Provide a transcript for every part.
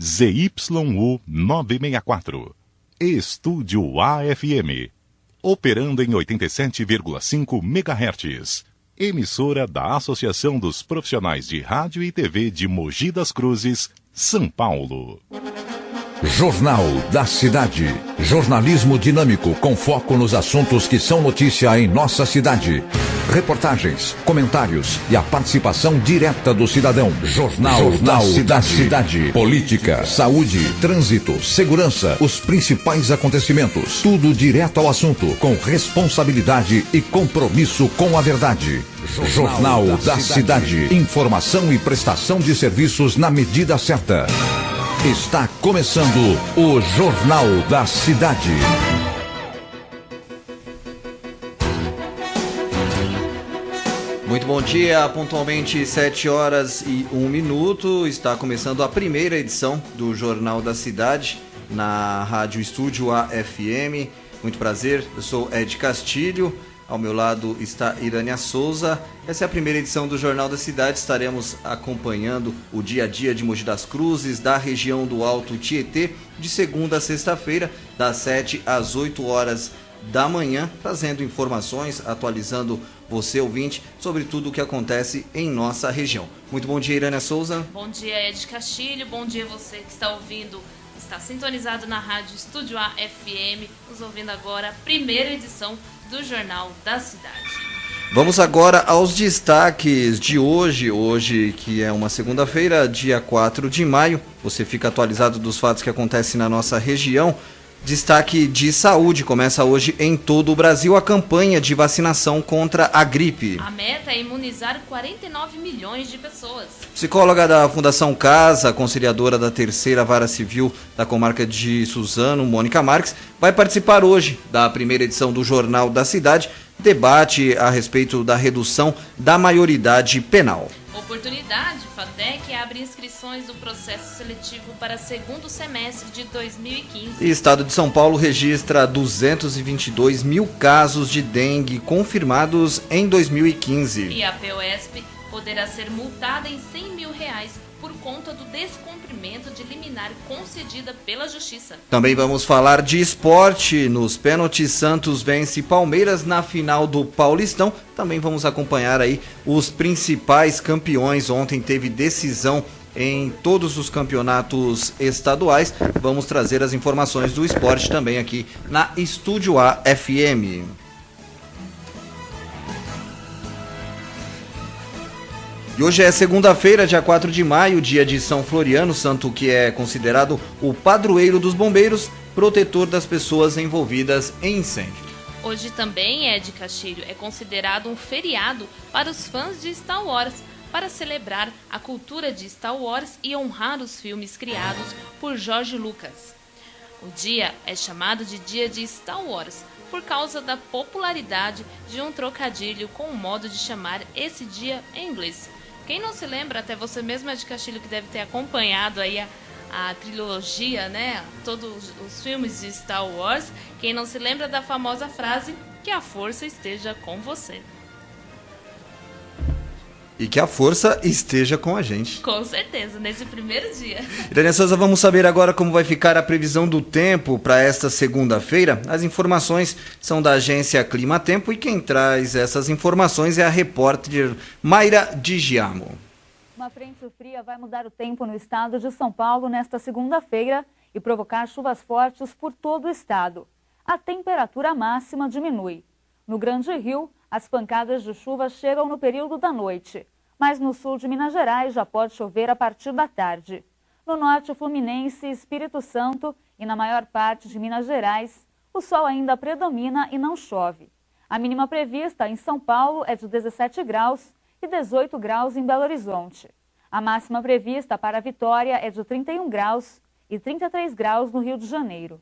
ZYU 964. Estúdio AFM. Operando em 87,5 MHz. Emissora da Associação dos Profissionais de Rádio e TV de Mogi das Cruzes, São Paulo. Jornal da Cidade. Jornalismo dinâmico com foco nos assuntos que são notícia em nossa cidade. Reportagens, comentários e a participação direta do cidadão. Jornal da Cidade. Política, saúde, trânsito, segurança, os principais acontecimentos. Tudo direto ao assunto, com responsabilidade e compromisso com a verdade. Jornal da Cidade. Informação e prestação de serviços na medida certa. Está começando o Jornal da Cidade. Muito bom dia, pontualmente 7h01. Está começando a primeira edição do Jornal da Cidade na Rádio Estúdio AFM. Muito prazer, eu sou Ed Castilho. Ao meu lado está Irânia Souza. Essa é a primeira edição do Jornal da Cidade. Estaremos acompanhando o dia a dia de Mogi das Cruzes, da região do Alto Tietê, de segunda a sexta-feira, das 7 às 8 horas da manhã, trazendo informações, atualizando você, ouvinte, sobre tudo o que acontece em nossa região. Muito bom dia, Irânia Souza. Bom dia, Ed Castilho. Bom dia você que está ouvindo, está sintonizado na Rádio Estúdio AFM, nos ouvindo agora a primeira edição do Jornal da Cidade. Vamos agora aos destaques de hoje que é uma segunda-feira, dia 4 de maio. Você fica atualizado dos fatos que acontecem na nossa região. Destaque de saúde, começa hoje em todo o Brasil a campanha de vacinação contra a gripe. A meta é imunizar 49 milhões de pessoas. Psicóloga da Fundação Casa, conciliadora da Terceira Vara Civil da comarca de Suzano, Mônica Marques, vai participar hoje da primeira edição do Jornal da Cidade, debate a respeito da redução da maioridade penal. Oportunidade, FATEC abre inscrições do processo seletivo para segundo semestre de 2015. E Estado de São Paulo registra 222 mil casos de dengue confirmados em 2015. E a POSP poderá ser multada em R$100 mil por conta do descumprimento de liminar concedida pela Justiça. Também vamos falar de esporte. Nos pênaltis, Santos vence Palmeiras na final do Paulistão. Também vamos acompanhar aí os principais campeões. Ontem teve decisão em todos os campeonatos estaduais. Vamos trazer as informações do esporte também aqui na Estúdio AFM. E hoje é segunda-feira, dia 4 de maio, dia de São Floriano, santo que é considerado o padroeiro dos bombeiros, protetor das pessoas envolvidas em incêndio. Hoje também, Ed Castilho, é considerado um feriado para os fãs de Star Wars, para celebrar a cultura de Star Wars e honrar os filmes criados por George Lucas. O dia é chamado de Dia de Star Wars, por causa da popularidade de um trocadilho com o modo de chamar esse dia em inglês. Quem não se lembra, até você mesmo, Ed Castilho, que deve ter acompanhado aí a trilogia, né? Todos os filmes de Star Wars, quem não se lembra da famosa frase, que a força esteja com você. E que a força esteja com a gente. Com certeza, nesse primeiro dia. Irânia Souza, vamos saber agora como vai ficar a previsão do tempo para esta segunda-feira. As informações são da agência Clima Tempo e quem traz essas informações é a repórter Mayra Di Giamo. Uma frente fria vai mudar o tempo no estado de São Paulo nesta segunda-feira e provocar chuvas fortes por todo o estado. A temperatura máxima diminui. No Grande Rio, as pancadas de chuva chegam no período da noite, mas no sul de Minas Gerais já pode chover a partir da tarde. No norte fluminense, Espírito Santo e na maior parte de Minas Gerais, o sol ainda predomina e não chove. A mínima prevista em São Paulo é de 17 graus e 18 graus em Belo Horizonte. A máxima prevista para Vitória é de 31 graus e 33 graus no Rio de Janeiro.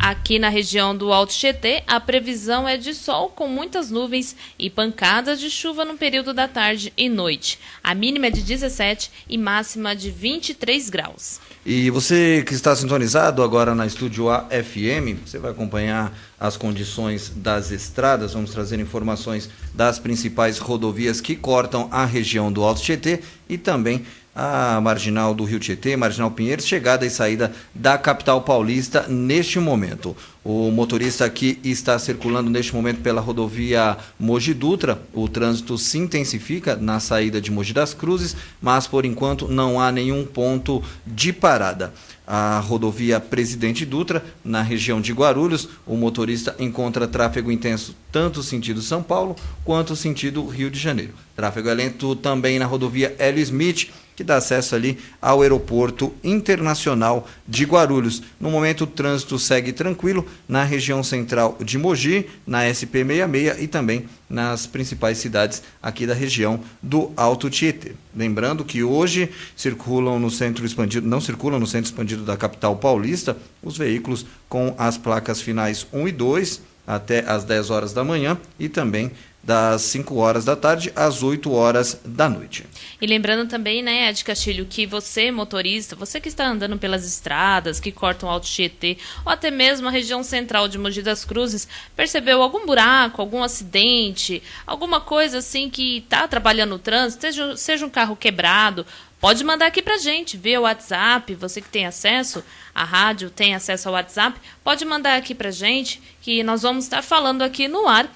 Aqui na região do Alto Tietê, a previsão é de sol com muitas nuvens e pancadas de chuva no período da tarde e noite. A mínima é de 17 e máxima de 23 graus. E você que está sintonizado agora na Estúdio AFM, você vai acompanhar as condições das estradas. Vamos trazer informações das principais rodovias que cortam a região do Alto Tietê e também a marginal do Rio Tietê, marginal Pinheiros, chegada e saída da capital paulista neste momento. O motorista que está circulando neste momento pela rodovia Mogi Dutra, o trânsito se intensifica na saída de Mogi das Cruzes, mas por enquanto não há nenhum ponto de parada. A rodovia Presidente Dutra, na região de Guarulhos, o motorista encontra tráfego intenso tanto sentido São Paulo quanto sentido Rio de Janeiro. Tráfego é lento também na rodovia Hélio Smith, que dá acesso ali ao aeroporto internacional de Guarulhos. No momento, o trânsito segue tranquilo na região central de Mogi, na SP66 e também nas principais cidades aqui da região do Alto Tietê. Lembrando que hoje circulam no centro expandido, não circulam no centro expandido da capital paulista os veículos com as placas finais 1 e 2 até às 10 horas da manhã e também das 5 horas da tarde às 8 horas da noite. E lembrando também, né, Ed Castilho, que você, motorista, você que está andando pelas estradas que cortam o Alto Tietê, ou até mesmo a região central de Mogi das Cruzes, percebeu algum buraco, algum acidente, alguma coisa assim que está atrapalhando o trânsito, seja um carro quebrado, pode mandar aqui pra gente, via WhatsApp, você que tem acesso à rádio, tem acesso ao WhatsApp, pode mandar aqui pra gente, que nós vamos estar falando aqui no ar,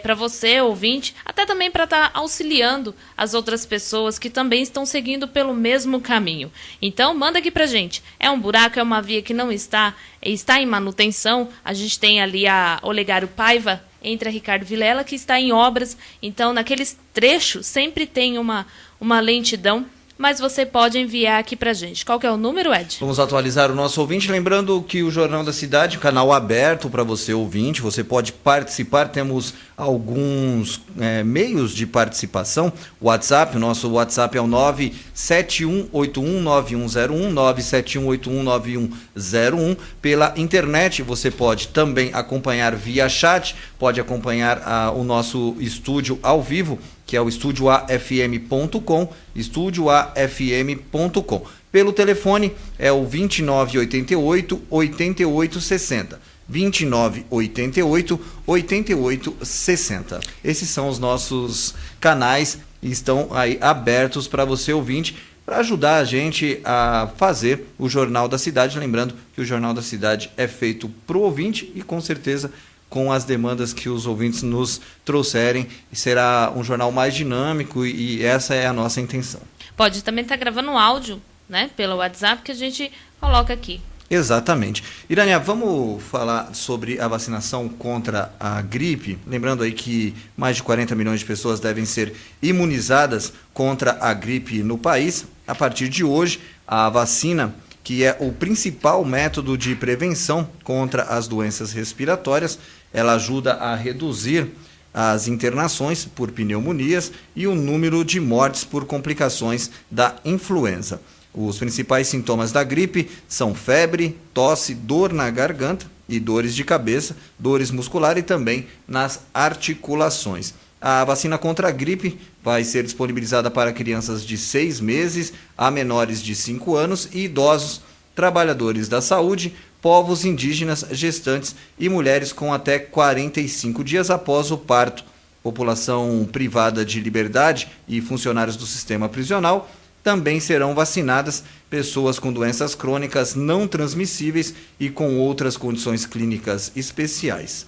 para você, ouvinte, até também para estar auxiliando as outras pessoas que também estão seguindo pelo mesmo caminho. Então, manda aqui pra gente. É um buraco, é uma via que não está em manutenção. A gente tem ali a Olegário Paiva, entre a Ricardo Vilela, que está em obras. Então, naqueles trechos, sempre tem uma lentidão. Mas você pode enviar aqui pra gente. Qual que é o número, Ed? Vamos atualizar o nosso ouvinte, lembrando que o Jornal da Cidade, canal aberto para você ouvinte, você pode participar, temos alguns meios de participação. WhatsApp, o nosso WhatsApp é o 971819101, 971819101. Pela internet você pode também acompanhar via chat, pode acompanhar o nosso estúdio ao vivo, que é o estudioafm.com, estudioafm.com. Pelo telefone é o 2988-8860. 2988-8860. Esses são os nossos canais e estão aí abertos para você ouvinte, para ajudar a gente a fazer o Jornal da Cidade. Lembrando que o Jornal da Cidade é feito para o ouvinte e com certeza com as demandas que os ouvintes nos trouxerem, será um jornal mais dinâmico e essa é a nossa intenção. Pode também estar gravando um áudio, né, pelo WhatsApp que a gente coloca aqui. Exatamente. Irânia, vamos falar sobre a vacinação contra a gripe. Lembrando aí que mais de 40 milhões de pessoas devem ser imunizadas contra a gripe no país. A partir de hoje, a vacina, que é o principal método de prevenção contra as doenças respiratórias, ela ajuda a reduzir as internações por pneumonias e o número de mortes por complicações da influenza. Os principais sintomas da gripe são febre, tosse, dor na garganta e dores de cabeça, dores musculares e também nas articulações. A vacina contra a gripe vai ser disponibilizada para crianças de 6 meses a menores de 5 anos e idosos, trabalhadores da saúde, povos indígenas, gestantes e mulheres com até 45 dias após o parto. População privada de liberdade e funcionários do sistema prisional também serão vacinadas, pessoas com doenças crônicas não transmissíveis e com outras condições clínicas especiais.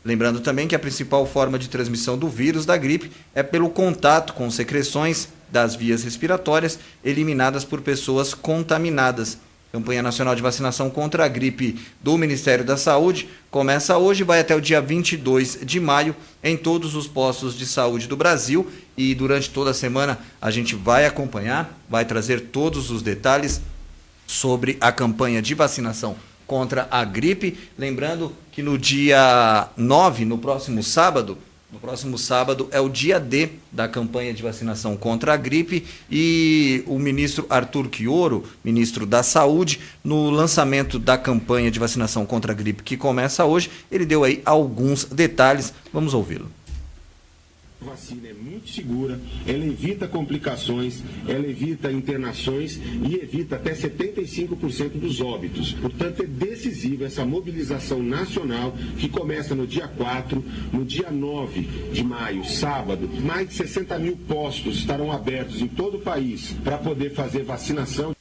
Lembrando também que a principal forma de transmissão do vírus da gripe é pelo contato com secreções das vias respiratórias eliminadas por pessoas contaminadas. A Campanha Nacional de Vacinação contra a Gripe do Ministério da Saúde começa hoje e vai até o dia 22 de maio em todos os postos de saúde do Brasil e durante toda a semana a gente vai acompanhar, vai trazer todos os detalhes sobre a campanha de vacinação contra a gripe. Lembrando que no dia 9, no próximo sábado é o dia D da campanha de vacinação contra a gripe e o ministro Arthur Quioro, ministro da Saúde, no lançamento da campanha de vacinação contra a gripe que começa hoje, ele deu aí alguns detalhes. Vamos ouvi-lo. A vacina é muito segura, ela evita complicações, ela evita internações e evita até 75% dos óbitos. Portanto, é decisiva essa mobilização nacional que começa no dia 4, no dia 9 de maio, sábado. Mais de 60 mil postos estarão abertos em todo o país para poder fazer vacinação.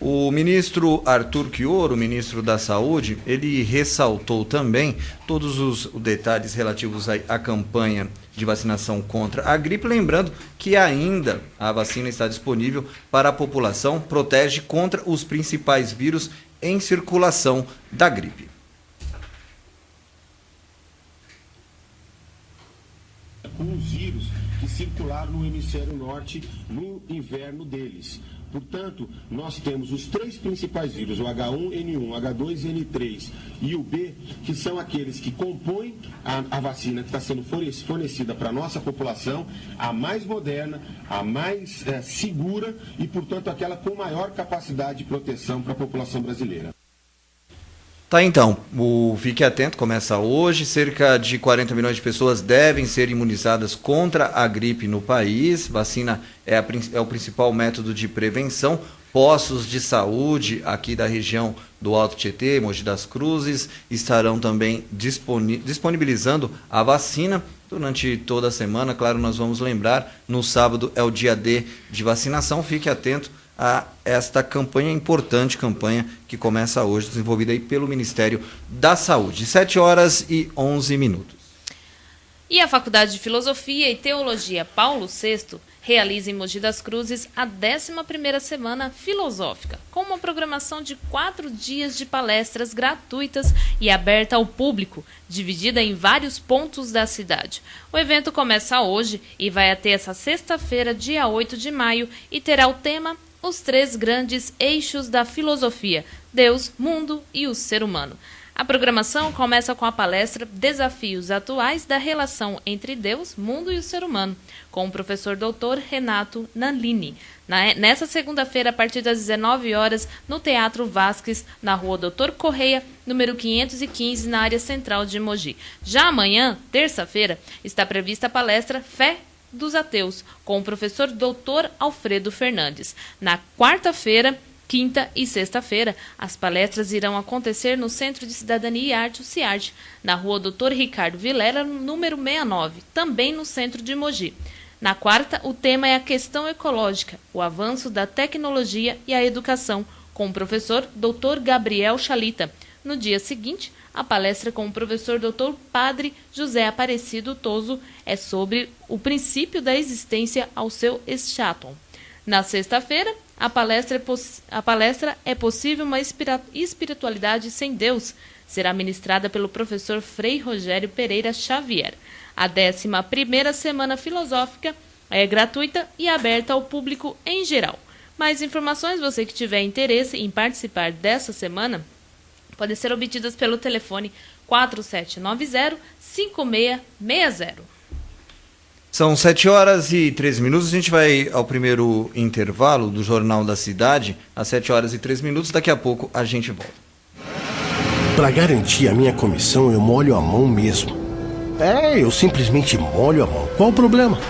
O ministro Arthur Chioro, ministro da Saúde, ele ressaltou também todos os detalhes relativos à campanha de vacinação contra a gripe, lembrando que ainda a vacina está disponível para a população, protege contra os principais vírus em circulação da gripe. Com os vírus que circularam no hemisfério norte no inverno deles. Portanto, nós temos os três principais vírus, o H1N1, H2N3 e o B, que são aqueles que compõem a vacina que está sendo fornecida para a nossa população, a mais moderna, a mais segura e, portanto, aquela com maior capacidade de proteção para a população brasileira. Tá, então, o Fique Atento começa hoje, cerca de 40 milhões de pessoas devem ser imunizadas contra a gripe no país, vacina é o principal método de prevenção, postos de saúde aqui da região do Alto Tietê, Mogi das Cruzes, estarão também disponibilizando a vacina durante toda a semana, claro, nós vamos lembrar, no sábado é o dia D de vacinação, fique atento a esta campanha, importante campanha que começa hoje, desenvolvida aí pelo Ministério da Saúde. 7h11. E a Faculdade de Filosofia e Teologia Paulo VI realiza em Mogi das Cruzes a 11ª Semana Filosófica, com uma programação de 4 dias de palestras gratuitas e aberta ao público, dividida em vários pontos da cidade. O evento começa hoje e vai até essa sexta-feira, dia 8 de maio, e terá o tema Os 3 grandes eixos da filosofia, Deus, mundo e o ser humano. A programação começa com a palestra Desafios Atuais da Relação entre Deus, Mundo e o Ser Humano, com o professor doutor Renato Nanlini. Nessa segunda-feira, a partir das 19 horas, no Teatro Vasques, na rua Doutor Correia, número 515, na área central de Mogi. Já amanhã, terça-feira, está prevista a palestra Fé dos Ateus, com o professor doutor Alfredo Fernandes. Na quarta-feira, quinta e sexta-feira, as palestras irão acontecer no Centro de Cidadania e Arte, o CIARTE, na rua Dr. Ricardo Vilela, número 69, também no centro de Mogi. Na quarta, o tema é a questão ecológica, o avanço da tecnologia e a educação, com o professor Dr. Gabriel Chalita. No dia seguinte, a palestra com o professor Dr. Padre José Aparecido Toso é sobre o princípio da existência ao seu eschaton. Na sexta-feira, a palestra é possível uma espiritualidade sem Deus. Será ministrada pelo professor Frei Rogério Pereira Xavier. A 11ª Semana Filosófica é gratuita e aberta ao público em geral. Mais informações, você que tiver interesse em participar dessa semana, podem ser obtidas pelo telefone 4790-5660. São 7h13. A gente vai ao primeiro intervalo do Jornal da Cidade, às 7h13. Daqui a pouco a gente volta. Para garantir a minha comissão, eu molho a mão mesmo. Eu simplesmente molho a mão. Qual o problema?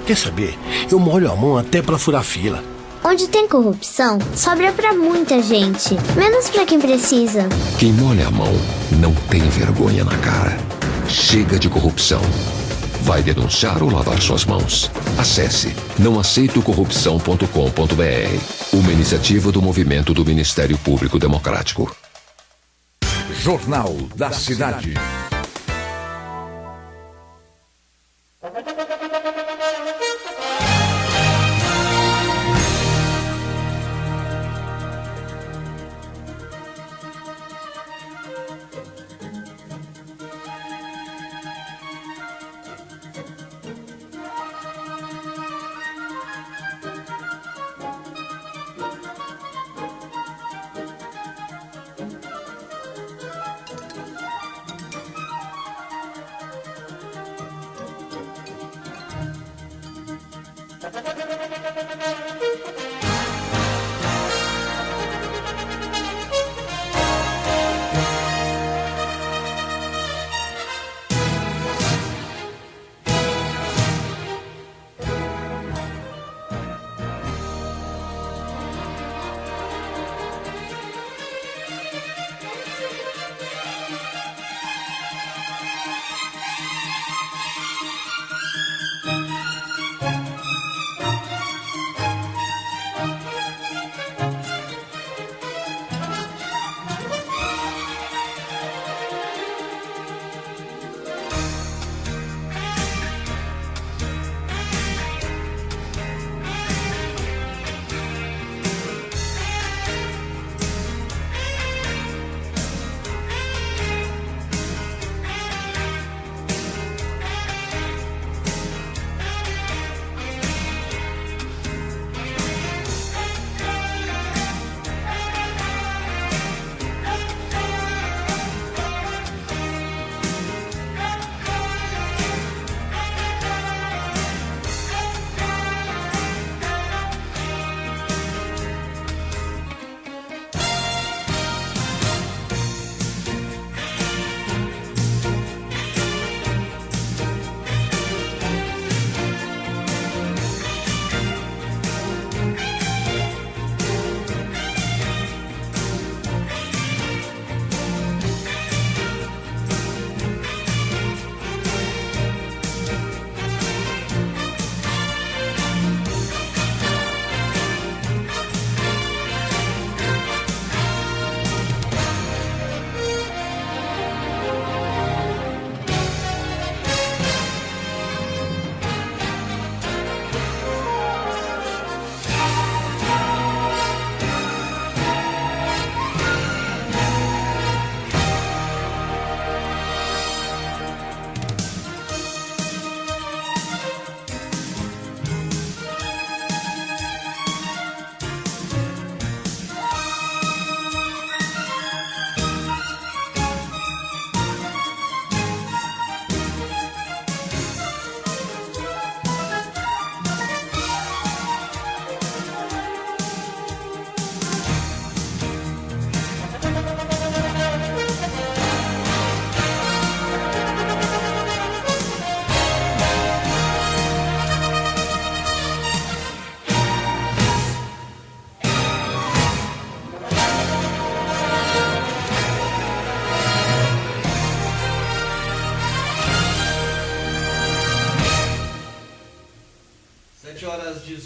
Quer saber? Eu molho a mão até para furar fila. Onde tem corrupção, sobra pra muita gente, menos pra quem precisa. Quem molha a mão não tem vergonha na cara. Chega de corrupção. Vai denunciar ou lavar suas mãos? Acesse nãoaceitocorrupção.com.br. Uma iniciativa do movimento do Ministério Público Democrático. Jornal da Cidade.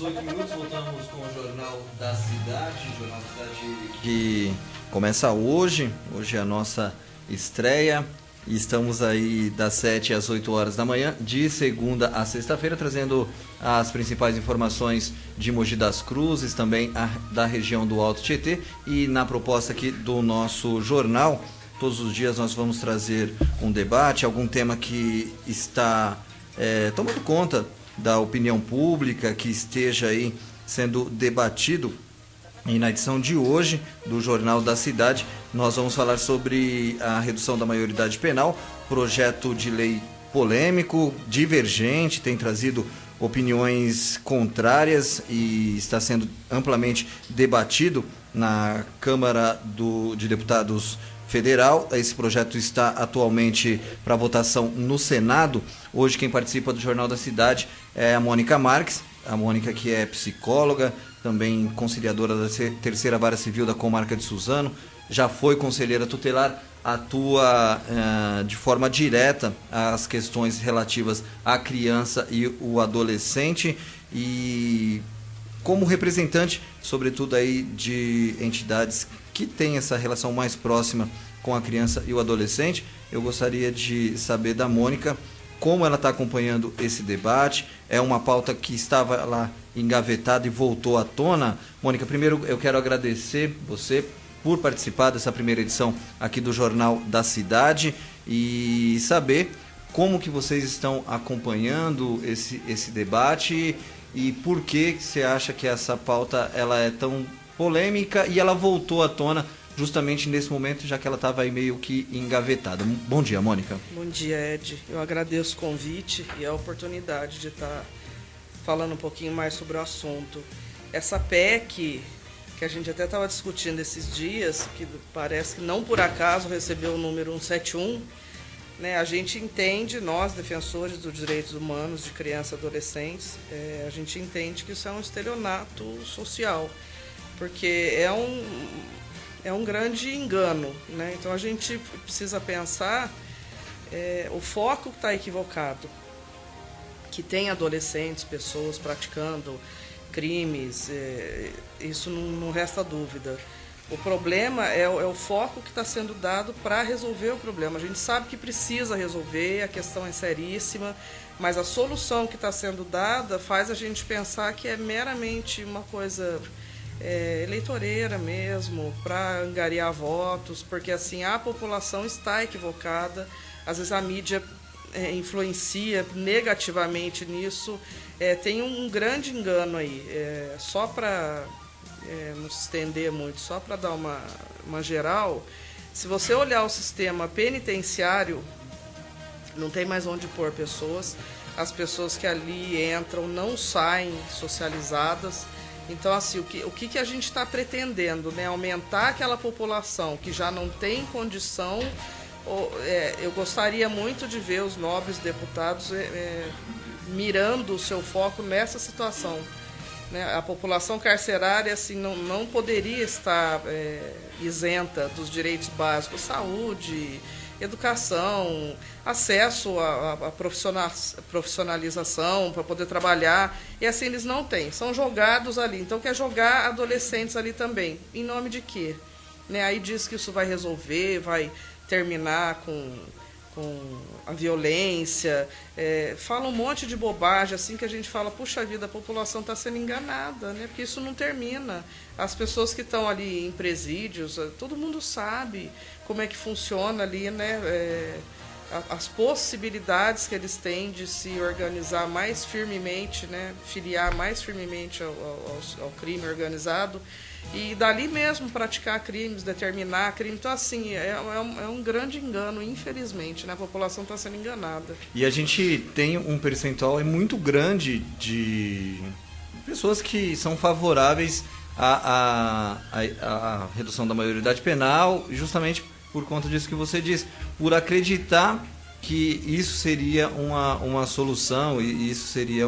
18 minutos, voltamos com o Jornal da Cidade, que começa hoje é a nossa estreia, e estamos aí das 7 às 8 horas da manhã, de segunda a sexta-feira, trazendo as principais informações de Mogi das Cruzes, também da região do Alto Tietê, e na proposta aqui do nosso jornal, todos os dias nós vamos trazer um debate, algum tema que está tomando conta da opinião pública, que esteja aí sendo debatido. E na edição de hoje do Jornal da Cidade, nós vamos falar sobre a redução da maioridade penal, projeto de lei polêmico, divergente, tem trazido opiniões contrárias e está sendo amplamente debatido na Câmara de Deputados Federal. Esse projeto está atualmente para votação no Senado. Hoje quem participa do Jornal da Cidade é a Mônica Marques, a Mônica que é psicóloga, também conciliadora da Terceira Vara Civil da Comarca de Suzano, já foi conselheira tutelar, atua de forma direta as questões relativas à criança e o adolescente, e como representante, sobretudo aí de entidades que têm essa relação mais próxima com a criança e o adolescente, eu gostaria de saber da Mônica como ela está acompanhando esse debate. É uma pauta que estava lá engavetada e voltou à tona. Mônica, primeiro eu quero agradecer você por participar dessa primeira edição aqui do Jornal da Cidade e saber como que vocês estão acompanhando esse debate e por que você acha que essa pauta ela é tão polêmica e ela voltou à tona justamente nesse momento, já que ela estava aí meio que engavetada. Bom dia, Mônica. Bom dia, Ed. Eu agradeço o convite e a oportunidade de estar falando um pouquinho mais sobre o assunto. Essa PEC, que a gente até estava discutindo esses dias, que parece que não por acaso recebeu o número 171, né? A gente entende, nós, defensores dos direitos humanos de crianças e adolescentes, a gente entende que isso é um estelionato social, porque é um grande engano, né? Então a gente precisa pensar, o foco está equivocado, que tem adolescentes, pessoas praticando crimes, isso não resta dúvida. O problema é o foco que está sendo dado para resolver o problema. A gente sabe que precisa resolver, a questão é seríssima, mas a solução que está sendo dada faz a gente pensar que é meramente uma coisa eleitoreira mesmo, para angariar votos, porque assim a população está equivocada, às vezes a mídia influencia negativamente nisso, tem um grande engano aí, só para não se estender muito, só para dar uma geral, se você olhar o sistema penitenciário, não tem mais onde pôr pessoas, as pessoas que ali entram não saem socializadas. Então, assim, o que a gente está pretendendo, né? Aumentar aquela população que já não tem condição. Eu gostaria muito de ver os nobres deputados mirando o seu foco nessa situação, né? A população carcerária assim, não poderia estar isenta dos direitos básicos, saúde, educação, acesso à profissionalização para poder trabalhar, e assim eles não têm, são jogados ali. Então quer jogar adolescentes ali também, em nome de quê? Né? Aí diz que isso vai resolver, vai terminar com a violência, fala um monte de bobagem, assim que a gente fala, puxa vida, a população está sendo enganada, né? Porque isso não termina. As pessoas que estão ali em presídios, todo mundo sabe como é que funciona ali, né? As possibilidades que eles têm de se organizar mais firmemente, né? Filiar mais firmemente ao crime organizado e dali mesmo praticar crimes, determinar crime. Então, assim, é um grande engano, infelizmente, né? A população está sendo enganada. E a gente tem um percentual muito grande de pessoas que são favoráveis à redução da maioridade penal, justamente por conta disso que você disse, por acreditar que isso seria uma solução e isso seria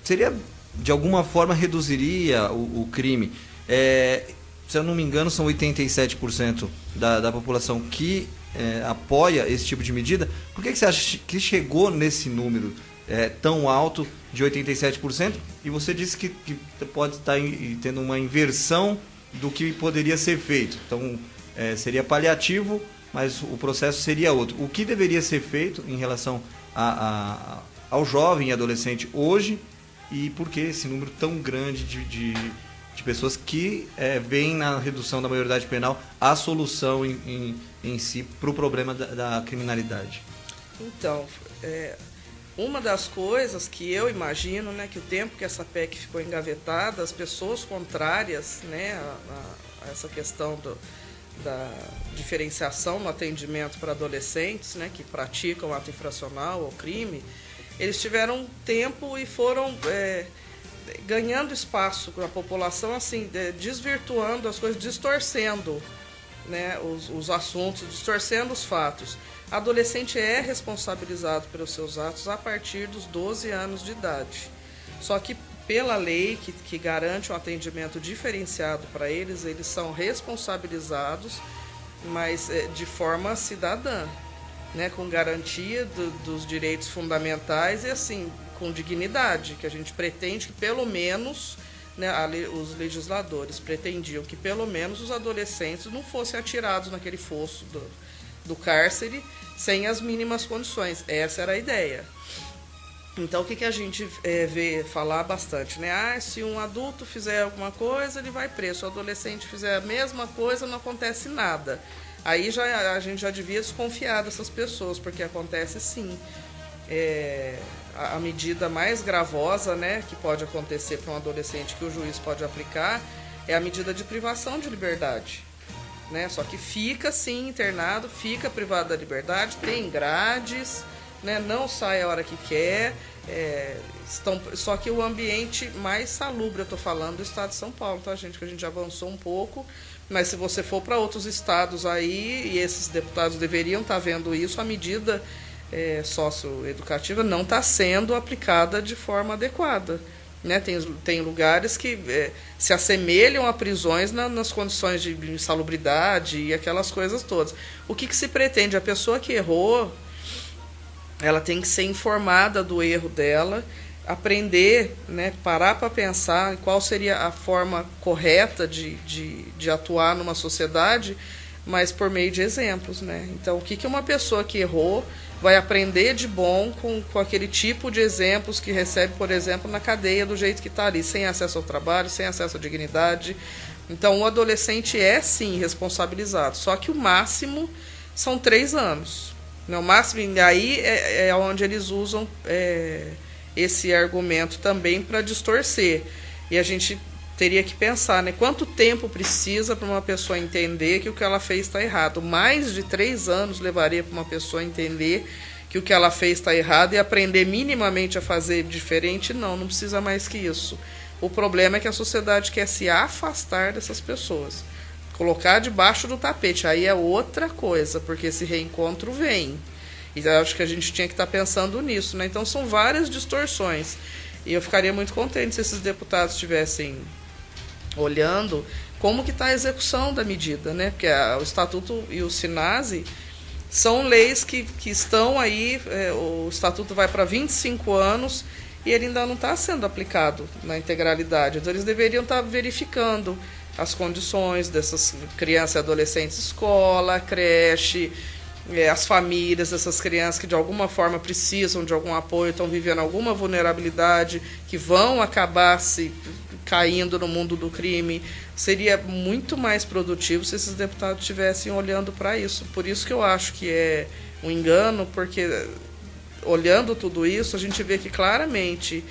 seria, de alguma forma, reduziria o crime. Se eu não me engano, são 87% da população que apoia esse tipo de medida. Por que você acha que chegou nesse número tão alto de 87%, e você disse que pode estar tendo uma inversão do que poderia ser feito. Então, seria paliativo, mas o processo seria outro. O que deveria ser feito em relação ao jovem e adolescente hoje, e por que esse número tão grande de pessoas que veem na redução da maioridade penal a solução em si para o problema da criminalidade? Então, uma das coisas que eu imagino, né, que o tempo que essa PEC ficou engavetada, as pessoas contrárias, né, a essa questão da diferenciação no atendimento para adolescentes, né, que praticam ato infracional ou crime, eles tiveram tempo e foram ganhando espaço com a população, assim, desvirtuando as coisas, distorcendo, né, os assuntos, distorcendo os fatos. Adolescente é responsabilizado pelos seus atos a partir dos 12 anos de idade. Só que pela lei que garante um atendimento diferenciado para eles, eles são responsabilizados, mas de forma cidadã, né, com garantia dos direitos fundamentais e assim, com dignidade, que a gente pretende que pelo menos, né, os legisladores pretendiam que pelo menos os adolescentes não fossem atirados naquele fosso do cárcere sem as mínimas condições. Essa era a ideia. Então, o que a gente vê falar bastante, né? Se um adulto fizer alguma coisa, ele vai preso. Se o adolescente fizer a mesma coisa, não acontece nada. Aí a gente já devia desconfiar dessas pessoas, porque acontece sim. A medida mais gravosa, né, que pode acontecer para um adolescente que o juiz pode aplicar é a medida de privação de liberdade. Né? Só que fica sim internado, fica privado da liberdade, tem grades, né? Não sai a hora que quer, só que o ambiente mais salubre, eu estou falando do estado de São Paulo, tá, gente? Que a gente já avançou um pouco, mas se você for para outros estados aí, e esses deputados deveriam estar vendo isso, a medida socioeducativa não está sendo aplicada de forma adequada. Né? Tem lugares que se assemelham a prisões nas condições de insalubridade e aquelas coisas todas. O que se pretende? A pessoa que errou, ela tem que ser informada do erro dela, aprender, né, parar para pensar qual seria a forma correta de atuar numa sociedade, mas por meio de exemplos. Né? Então, o que uma pessoa que errou vai aprender de bom com aquele tipo de exemplos que recebe, por exemplo, na cadeia, do jeito que está ali, sem acesso ao trabalho, sem acesso à dignidade. Então, o adolescente é, sim, responsabilizado, só que o máximo são 3 anos. Né? O máximo, e aí é onde eles usam esse argumento também para distorcer. E a gente teria que pensar, né, quanto tempo precisa para uma pessoa entender que o que ela fez está errado. Mais de 3 anos levaria para uma pessoa entender que o que ela fez está errado e aprender minimamente a fazer diferente. Não precisa mais que isso. O problema é que a sociedade quer se afastar dessas pessoas, colocar debaixo do tapete. Aí é outra coisa, porque esse reencontro vem. E eu acho que a gente tinha que estar pensando nisso. Né? Então são várias distorções. E eu ficaria muito contente se esses deputados estivessem olhando como que está a execução da medida, né? Porque o Estatuto e o SINASE são leis que estão aí, o Estatuto vai para 25 anos e ele ainda não está sendo aplicado na integralidade. Então eles deveriam estar verificando as condições dessas crianças e adolescentes, escola, creche, as famílias dessas crianças que de alguma forma precisam de algum apoio, estão vivendo alguma vulnerabilidade, que vão acabar se caindo no mundo do crime. Seria muito mais produtivo se esses deputados estivessem olhando para isso. Por isso que eu acho que é um engano, porque olhando tudo isso, a gente vê que claramente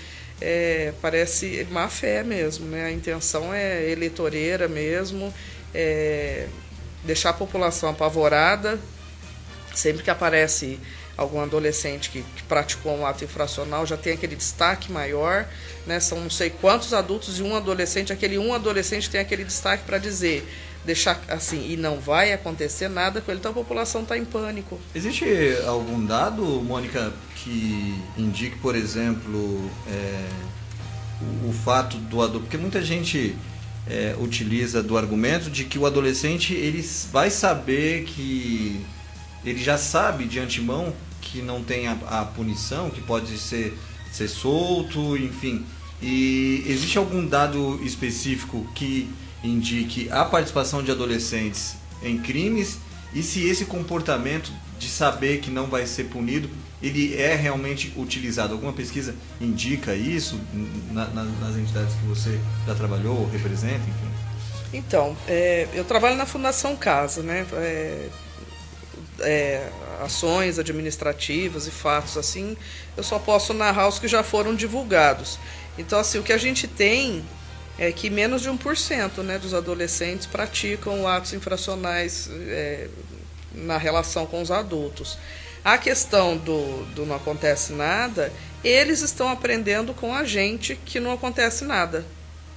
parece má fé mesmo, né? A intenção é eleitoreira mesmo, deixar a população apavorada. Sempre que aparece algum adolescente que praticou um ato infracional, já tem aquele destaque maior, né? São não sei quantos adultos e um adolescente, aquele um adolescente tem aquele destaque para dizer, deixar assim, e não vai acontecer nada com ele, então a população está em pânico. Existe algum dado, Mônica, que indique, por exemplo, o fato do adulto, porque muita gente utiliza do argumento de que o adolescente ele vai saber que ele já sabe de antemão que não tem a punição, que pode ser solto, enfim. E existe algum dado específico que indique a participação de adolescentes em crimes? E se esse comportamento de saber que não vai ser punido, ele é realmente utilizado? Alguma pesquisa indica isso nas entidades que você já trabalhou ou representa, enfim? Então, eu trabalho na Fundação Casa, né? Ações administrativas e fatos assim, eu só posso narrar os que já foram divulgados. Então, assim, o que a gente tem é que menos de 1%, né, dos adolescentes praticam atos infracionais na relação com os adultos. A questão do não acontece nada, eles estão aprendendo com a gente que não acontece nada.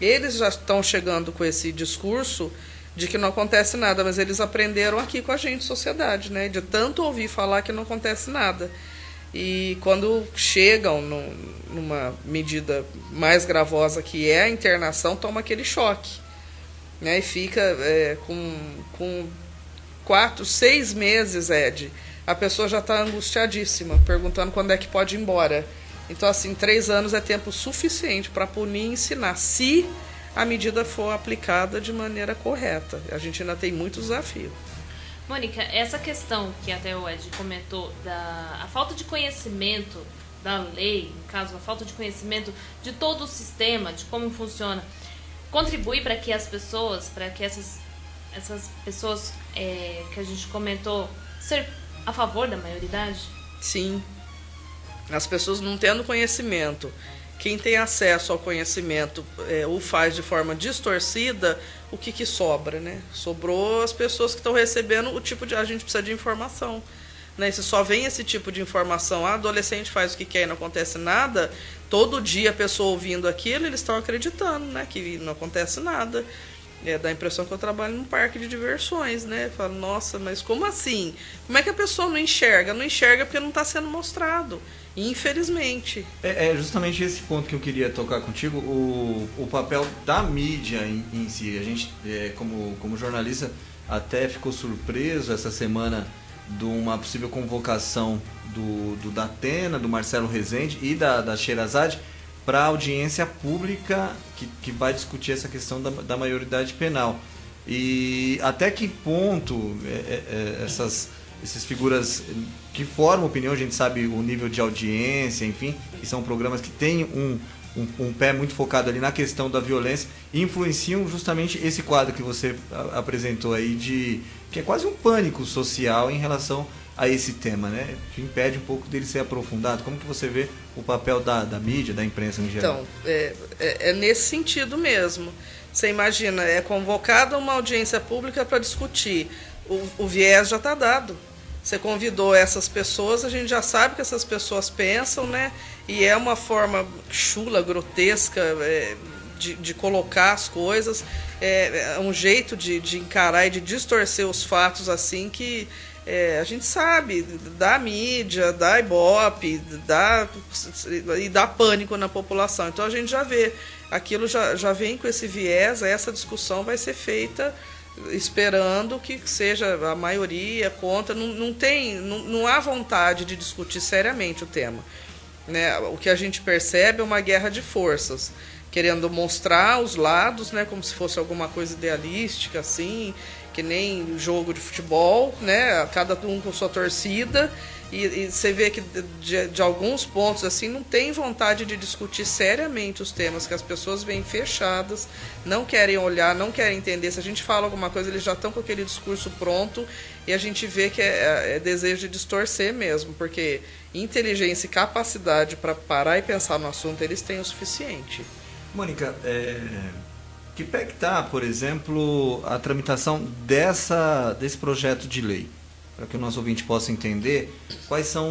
Eles já estão chegando com esse discurso de que não acontece nada, mas eles aprenderam aqui com a gente, sociedade, né? De tanto ouvir falar que não acontece nada. E quando chegam numa medida mais gravosa, que é a internação, toma aquele choque, né? E fica com 4, 6 meses, Ed, a pessoa já está angustiadíssima, perguntando quando é que pode ir embora. Então, assim, 3 anos é tempo suficiente para punir e ensinar, se a medida for aplicada de maneira correta. A gente ainda tem muito desafio. Mônica, essa questão que até o Ed comentou, a falta de conhecimento da lei, no caso, a falta de conhecimento de todo o sistema, de como funciona, contribui para que as pessoas, essas pessoas que a gente comentou, ser a favor da maioridade? Sim. As pessoas não tendo conhecimento, quem tem acesso ao conhecimento o faz de forma distorcida, o que sobra, né? Sobrou as pessoas que estão recebendo o tipo de... A gente precisa de informação, né? Se só vem esse tipo de informação, adolescente faz o que quer e não acontece nada, todo dia a pessoa ouvindo aquilo, eles estão acreditando, né? Que não acontece nada. Dá a impressão que eu trabalho num parque de diversões, né? Falo, nossa, mas como assim? Como é que a pessoa não enxerga? Não enxerga porque não está sendo mostrado. Infelizmente. É justamente esse ponto que eu queria tocar contigo, o papel da mídia em si. A gente, como jornalista, até ficou surpreso essa semana de uma possível convocação do Datena, do Marcelo Rezende e da Sherazade para a audiência pública que vai discutir essa questão da maioridade penal. E até que ponto essas figuras que formam opinião, a gente sabe o nível de audiência, enfim, que são programas que têm um pé muito focado ali na questão da violência, e influenciam justamente esse quadro que você apresentou aí, que é quase um pânico social em relação a esse tema, né? Que impede um pouco dele ser aprofundado. Como que você vê o papel da mídia, da imprensa em geral? Então, é nesse sentido mesmo. Você imagina, é convocada uma audiência pública para discutir. O viés já está dado. Você convidou essas pessoas, a gente já sabe o que essas pessoas pensam, né? E é uma forma chula, grotesca de colocar as coisas, é um jeito de encarar e de distorcer os fatos assim que a gente sabe, dá mídia, dá ibope, e dá pânico na população. Então a gente já vê, aquilo já vem com esse viés, essa discussão vai ser feita esperando que seja a maioria contra, não há vontade de discutir seriamente o tema, né? O que a gente percebe é uma guerra de forças, querendo mostrar os lados, né, como se fosse alguma coisa idealística, assim, que nem jogo de futebol, né, cada um com sua torcida, e você vê que de alguns pontos assim não tem vontade de discutir seriamente os temas, que as pessoas vêm fechadas, não querem olhar, não querem entender. Se a gente fala alguma coisa, eles já estão com aquele discurso pronto, e a gente vê que é desejo de distorcer mesmo, porque inteligência e capacidade para parar e pensar no assunto eles têm o suficiente. Mônica, que pé que está, por exemplo, a tramitação desse projeto de lei? Para que o nosso ouvinte possa entender quais são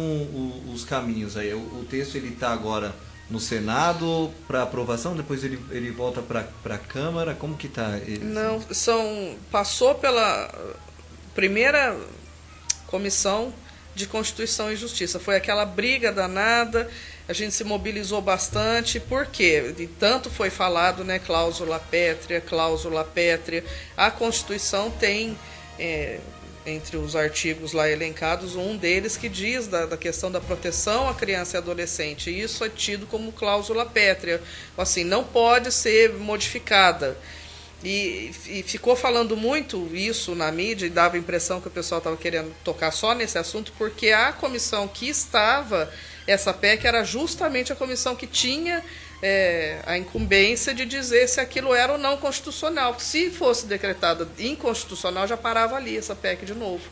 os caminhos aí. O texto está agora no Senado para aprovação, depois ele volta para a Câmara, como que está? Não, passou pela primeira comissão de Constituição e Justiça. Foi aquela briga danada, a gente se mobilizou bastante, porque tanto foi falado, né, cláusula pétrea. A Constituição tem entre os artigos lá elencados, um deles que diz da questão da proteção à criança e adolescente. E isso é tido como cláusula pétrea, assim, não pode ser modificada. E ficou falando muito isso na mídia e dava a impressão que o pessoal estava querendo tocar só nesse assunto, porque a comissão que estava, essa PEC, era justamente a comissão que tinha a incumbência de dizer se aquilo era ou não constitucional. Se fosse decretada inconstitucional, já parava ali essa PEC de novo.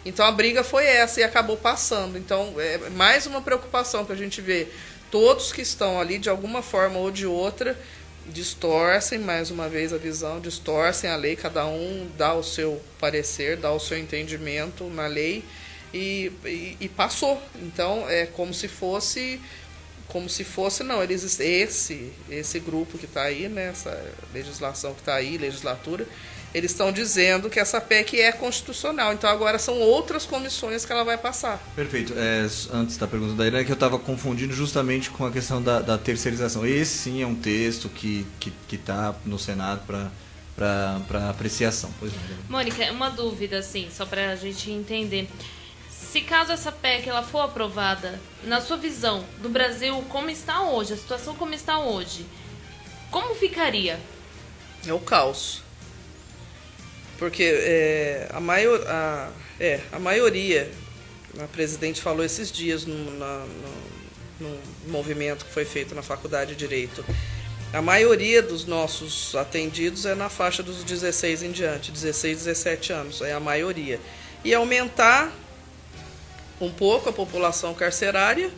Então a briga foi essa e acabou passando. Então é mais uma preocupação que a gente vê. Todos que estão ali, de alguma forma ou de outra, distorcem, mais uma vez a visão, distorcem a lei, cada um dá o seu parecer, dá o seu entendimento na lei e passou. Então é como se fosse não, esse grupo que está aí, né, essa legislação que está aí, legislatura, eles estão dizendo que essa PEC é constitucional. Então agora são outras comissões que ela vai passar. Perfeito. Antes da pergunta da Irene, que eu estava confundindo justamente com a questão da terceirização. Esse sim é um texto que está no Senado para apreciação. Pois não, Irene. Mônica, uma dúvida, assim, só para a gente entender. Se caso essa PEC ela for aprovada, na sua visão do Brasil como está hoje, a situação como está hoje, como ficaria? É o caos. Porque a maioria, a presidente falou esses dias no movimento que foi feito na Faculdade de Direito, a maioria dos nossos atendidos é na faixa dos 16 em diante, 16, 17 anos, é a maioria. E aumentar um pouco a população carcerária,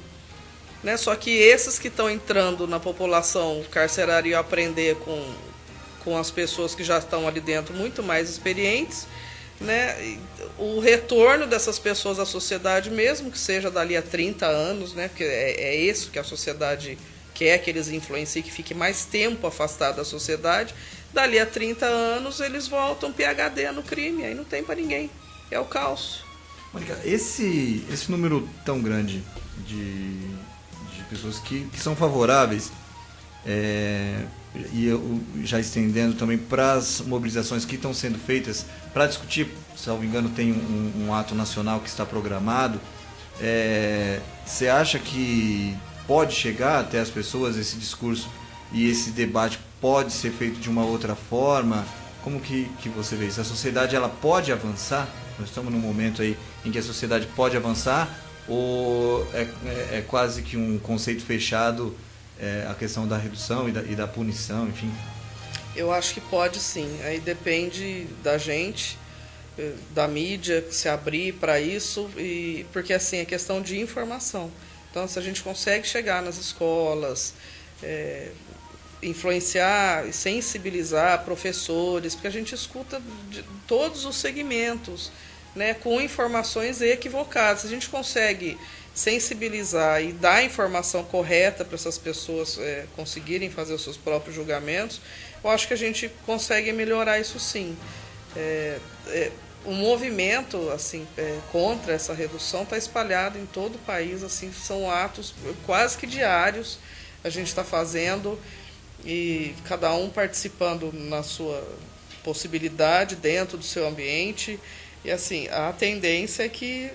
né? Só que esses que estão entrando na população carcerária iam aprender com as pessoas que já estão ali dentro muito mais experientes, né? O retorno dessas pessoas à sociedade, mesmo que seja dali a 30 anos, né? Porque é isso que a sociedade quer, que eles influenciem, que fique mais tempo afastado da sociedade, dali a 30 anos eles voltam PhD no crime, aí não tem para ninguém, é o caos. Mônica, esse número tão grande de pessoas que são favoráveis, e eu já estendendo também para as mobilizações que estão sendo feitas para discutir, salvo engano, tem um ato nacional que está programado, você acha que pode chegar até as pessoas esse discurso e esse debate pode ser feito de uma outra forma? Como que você vê isso? A sociedade ela pode avançar? Nós estamos num momento aí em que a sociedade pode avançar ou é quase que um conceito fechado a questão da redução e da punição, enfim? Eu acho que pode sim. Aí depende da gente, da mídia, se abrir para isso, porque assim, é questão de informação. Então, se a gente consegue chegar nas escolas, influenciar e sensibilizar professores, porque a gente escuta de todos os segmentos, né, com informações equivocadas. Se a gente consegue sensibilizar e dar a informação correta para essas pessoas conseguirem fazer os seus próprios julgamentos, eu acho que a gente consegue melhorar isso sim. O movimento assim, contra essa redução está espalhado em todo o país, assim, são atos quase que diários, a gente está fazendo e cada um participando na sua possibilidade, dentro do seu ambiente. E assim, a tendência é que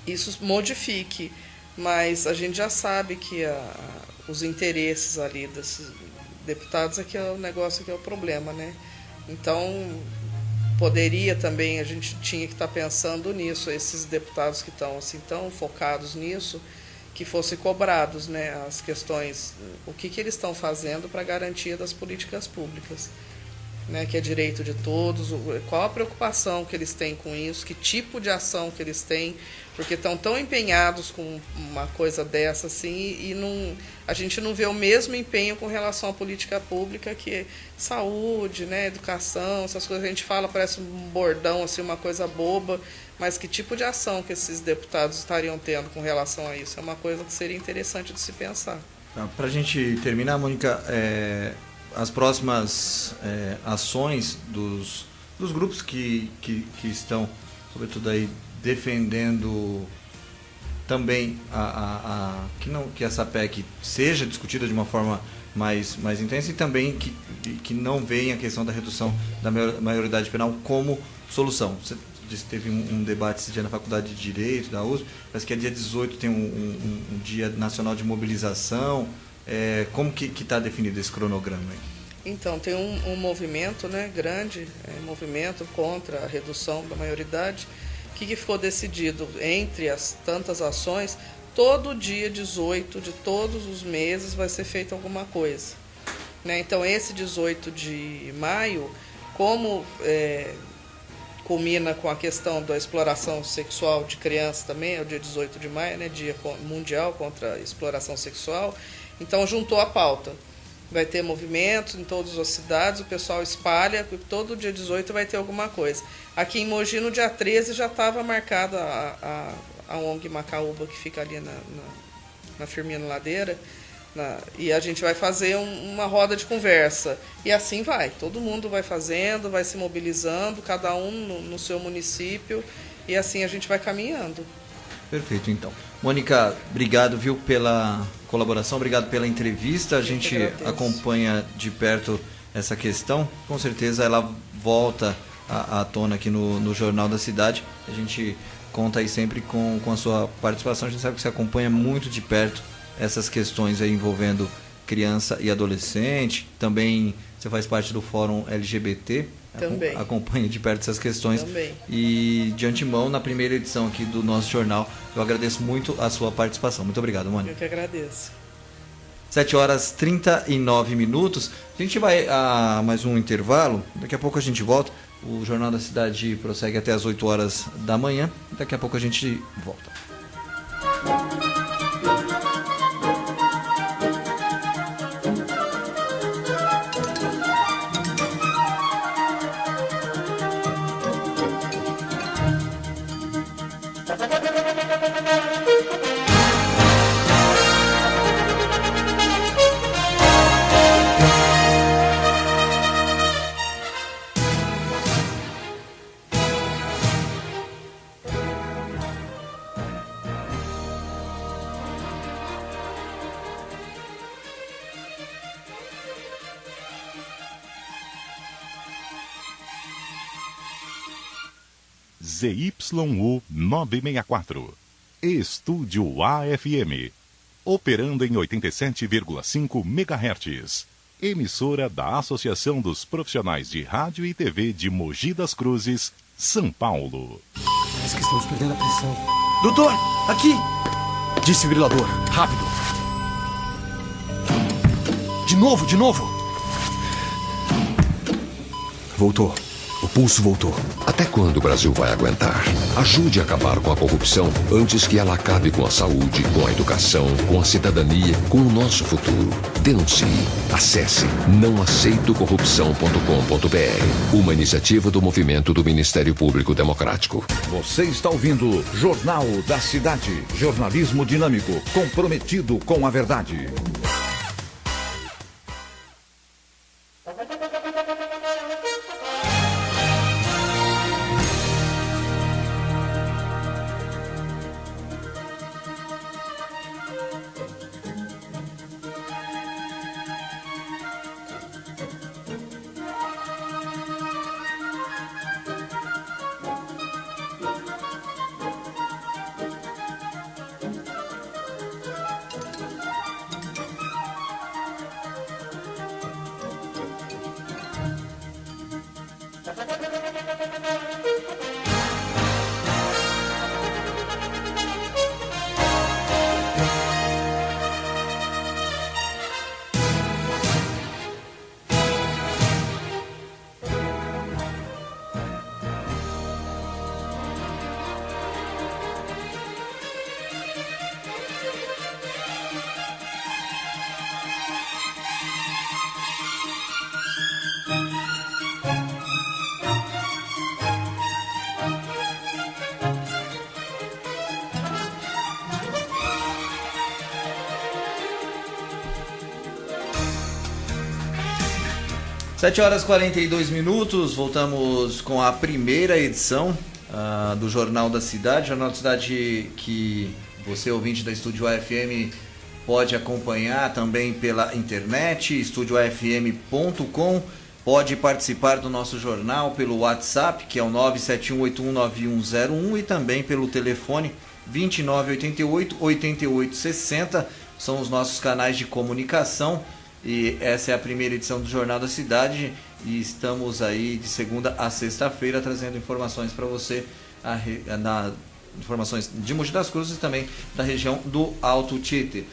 isso modifique, mas a gente já sabe que os interesses ali desses deputados é que é o negócio que é o problema, né? Então, poderia também, a gente tinha que estar pensando nisso, esses deputados que estão assim tão focados nisso, que fossem cobrados, né, as questões, o que eles estão fazendo para a garantia das políticas públicas, né, que é direito de todos, qual a preocupação que eles têm com isso, que tipo de ação que eles têm, porque estão tão empenhados com uma coisa dessa assim, e a gente não vê o mesmo empenho com relação à política pública, que é saúde, né, educação, essas coisas que a gente fala, parece um bordão, assim, uma coisa boba, mas que tipo de ação que esses deputados estariam tendo com relação a isso? É uma coisa que seria interessante de se pensar. Para a gente terminar, Mônica, as próximas ações dos grupos que estão, sobretudo aí, defendendo também que essa PEC seja discutida de uma forma mais intensa e também que não venha a questão da redução da maioridade penal como solução. disse que teve um debate esse dia na Faculdade de Direito da USP, parece que é dia 18 tem um Dia Nacional de Mobilização. Como que está definido esse cronograma aí? Então, tem um movimento, né, grande, movimento contra a redução da maioridade. O que ficou decidido entre as tantas ações? Todo dia 18 de todos os meses vai ser feita alguma coisa, né? Então, esse 18 de maio, como culmina com a questão da exploração sexual de crianças também, é o dia 18 de maio, né, Dia Mundial contra a Exploração Sexual, então juntou a pauta. Vai ter movimentos em todas as cidades, o pessoal espalha, todo dia 18 vai ter alguma coisa. Aqui em Mogi, no dia 13, já estava marcada a ONG Macaúba, que fica ali na Firmino Ladeira, e a gente vai fazer uma roda de conversa. E assim vai, todo mundo vai fazendo, vai se mobilizando, cada um no seu município, e assim a gente vai caminhando. Perfeito, então. Mônica, obrigado, viu, pela colaboração, obrigado pela entrevista. A gente acompanha de perto essa questão. Com certeza ela volta à tona aqui no Jornal da Cidade. A gente conta aí sempre com a sua participação. A gente sabe que você acompanha muito de perto essas questões aí envolvendo criança e adolescente. Também você faz parte do Fórum LGBT. Também. Acompanha de perto essas questões. Também. E de antemão, na primeira edição aqui do nosso jornal, eu agradeço muito a sua participação. Muito obrigado, Mônica. Eu que agradeço. 7h39. A gente vai a mais um intervalo. Daqui a pouco a gente volta. O Jornal da Cidade prossegue até as 8 horas da manhã. Daqui a pouco a gente volta. ZYU 964, Estúdio AFM, operando em 87,5 MHz, emissora da Associação dos Profissionais de Rádio e TV de Mogi das Cruzes, São Paulo. Parece que estamos perdendo a pressão. Doutor, aqui! Desfibrilador, rápido! De novo! Voltou. O pulso voltou. Até quando o Brasil vai aguentar? Ajude a acabar com a corrupção antes que ela acabe com a saúde, com a educação, com a cidadania, com o nosso futuro. Denuncie. Acesse nãoaceitocorrupção.com.br. Uma iniciativa do movimento do Ministério Público Democrático. Você está ouvindo Jornal da Cidade. Jornalismo dinâmico, comprometido com a verdade. Sete horas e 42 minutos, voltamos com a primeira edição do Jornal da Cidade. Jornal da Cidade que você, ouvinte da Estúdio AFM, pode acompanhar também pela internet, estudioafm.com. pode participar do nosso jornal pelo WhatsApp, que é o 971819101, e também pelo telefone 2988-8860. São os nossos canais de comunicação. E essa é a primeira edição do Jornal da Cidade. E estamos aí de segunda a sexta-feira trazendo informações para você, informações de Mogi das Cruzes e também da região do Alto Tietê.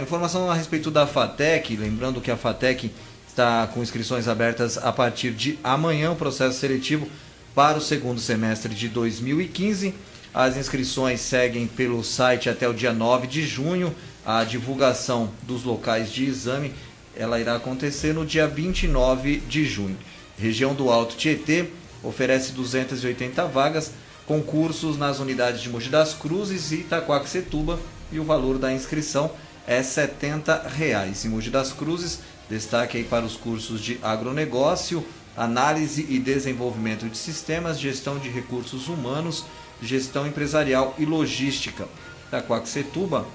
Informação a respeito da FATEC, lembrando que a FATEC está com inscrições abertas a partir de amanhã, o processo seletivo para o segundo semestre de 2015. As inscrições seguem pelo site até o dia 9 de junho. A divulgação dos locais de exame ela irá acontecer no dia 29 de junho. Região do Alto Tietê oferece 280 vagas, concursos nas unidades de Mogi das Cruzes e Itaquaquecetuba, e o valor da inscrição é R$ 70. Em Mogi das Cruzes, destaque aí para os cursos de agronegócio, análise e desenvolvimento de sistemas, gestão de recursos humanos, gestão empresarial e logística. Itaquaquecetuba,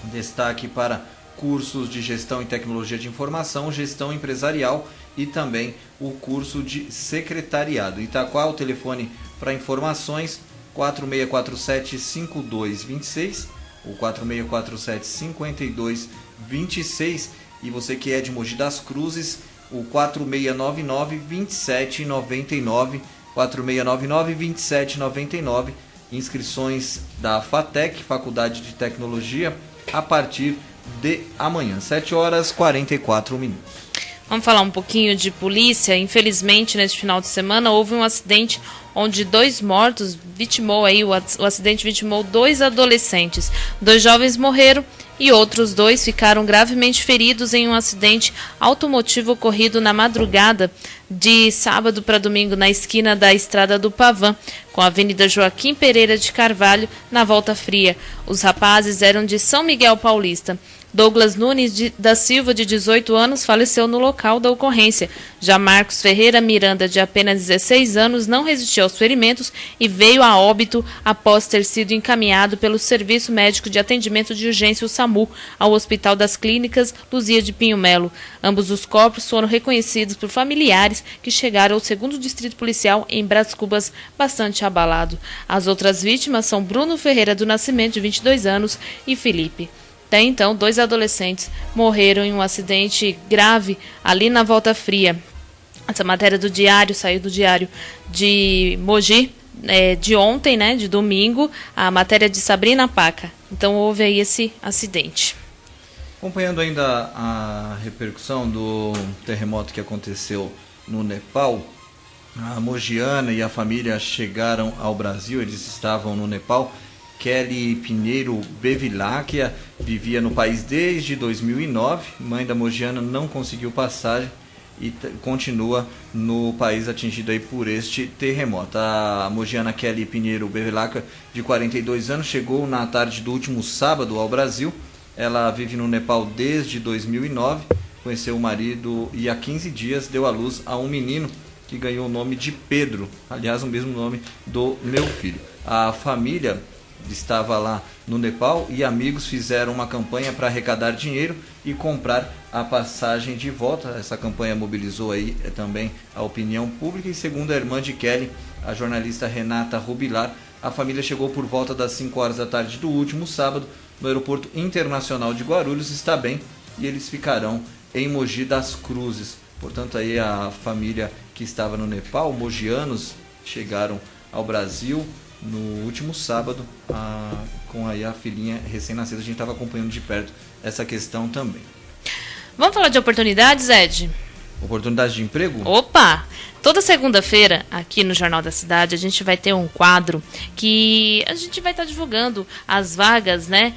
destaque para cursos de gestão e tecnologia de informação, gestão empresarial e também o curso de secretariado. Itaquá, o telefone para informações 4647-5226, o 4647-5226, e você que é de Mogi das Cruzes, o 4699-2799, 4699-2799, inscrições da FATEC, Faculdade de Tecnologia, a partir de amanhã, 7h44. Vamos falar um pouquinho de polícia. Infelizmente, neste final de semana, houve um acidente onde 2 mortos o acidente vitimou 2 adolescentes. 2 jovens morreram e outros 2 ficaram gravemente feridos em um acidente automotivo ocorrido na madrugada de sábado para domingo na esquina da Estrada do Pavã, com a Avenida Joaquim Pereira de Carvalho, na Volta Fria. Os rapazes eram de São Miguel Paulista. Douglas Nunes da Silva, de 18 anos, faleceu no local da ocorrência. Já Marcos Ferreira Miranda, de apenas 16 anos, não resistiu aos ferimentos e veio a óbito após ter sido encaminhado pelo Serviço Médico de Atendimento de Urgência, o SAMU, ao Hospital das Clínicas Luzia de Pinho Melo. Ambos os corpos foram reconhecidos por familiares que chegaram ao 2º Distrito Policial em Bras Cubas, bastante abalado. As outras vítimas são Bruno Ferreira do Nascimento, de 22 anos, e Felipe. Até então, 2 adolescentes morreram em um acidente grave ali na Volta Fria. Essa matéria do Diário, saiu do Diário de Mogi, de ontem, né, de domingo, a matéria de Sabrina Paca. Então houve aí esse acidente. Acompanhando ainda a repercussão do terremoto que aconteceu no Nepal, a mogiana e a família chegaram ao Brasil, eles estavam no Nepal. Kelly Pinheiro Bevilacqua vivia no país desde 2009, mãe da mogiana não conseguiu passagem e continua no país atingido aí por este terremoto. A mogiana Kelly Pinheiro Bevilacqua, de 42 anos, chegou na tarde do último sábado ao Brasil. Ela vive no Nepal desde 2009, conheceu o marido e há 15 dias deu à luz a um menino que ganhou o nome de Pedro, aliás, o mesmo nome do meu filho. A família estava lá no Nepal e amigos fizeram uma campanha para arrecadar dinheiro e comprar a passagem de volta. Essa campanha mobilizou aí também a opinião pública e, segundo a irmã de Kelly, a jornalista Renata Rubilar, a família chegou por volta das 5 horas da tarde do último sábado no Aeroporto Internacional de Guarulhos, está bem, e eles ficarão em Mogi das Cruzes. Portanto, aí a família que estava no Nepal, mogianos, chegaram ao Brasil no último sábado, com aí a filhinha recém-nascida. A gente estava acompanhando de perto essa questão também. Vamos falar de oportunidades, Ed? Oportunidades de emprego? Opa! Toda segunda-feira, aqui no Jornal da Cidade, a gente vai ter um quadro que a gente vai estar divulgando as vagas, né?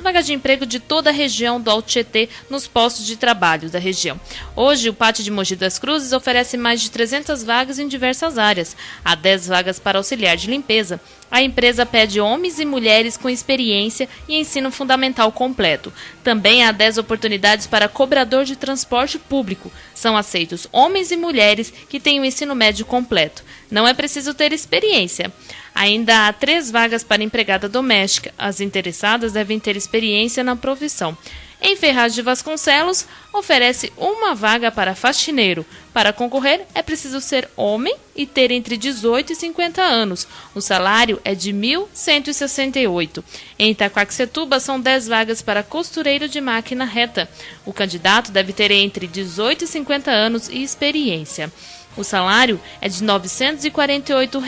Vagas de emprego de toda a região do Alto Tietê nos postos de trabalho da região. Hoje, o Pátio de Mogi das Cruzes oferece mais de 300 vagas em diversas áreas. Há 10 vagas para auxiliar de limpeza. A empresa pede homens e mulheres com experiência e ensino fundamental completo. Também há 10 oportunidades para cobrador de transporte público. São aceitos homens e mulheres que têm o ensino médio completo. Não é preciso ter experiência. Ainda há 3 vagas para empregada doméstica. As interessadas devem ter experiência na profissão. em Ferraz de Vasconcelos, oferece uma vaga para faxineiro. Para concorrer, é preciso ser homem e ter entre 18 e 50 anos. O salário é de R$ 1.168. Em Itaquaquecetuba, são 10 vagas para costureiro de máquina reta. O candidato deve ter entre 18 e 50 anos e experiência. O salário é de R$ 948.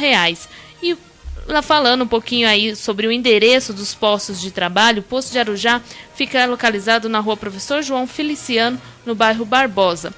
E lá falando um pouquinho aí sobre o endereço dos postos de trabalho, o posto de Arujá fica localizado na rua Professor João Feliciano, no bairro Barbosa.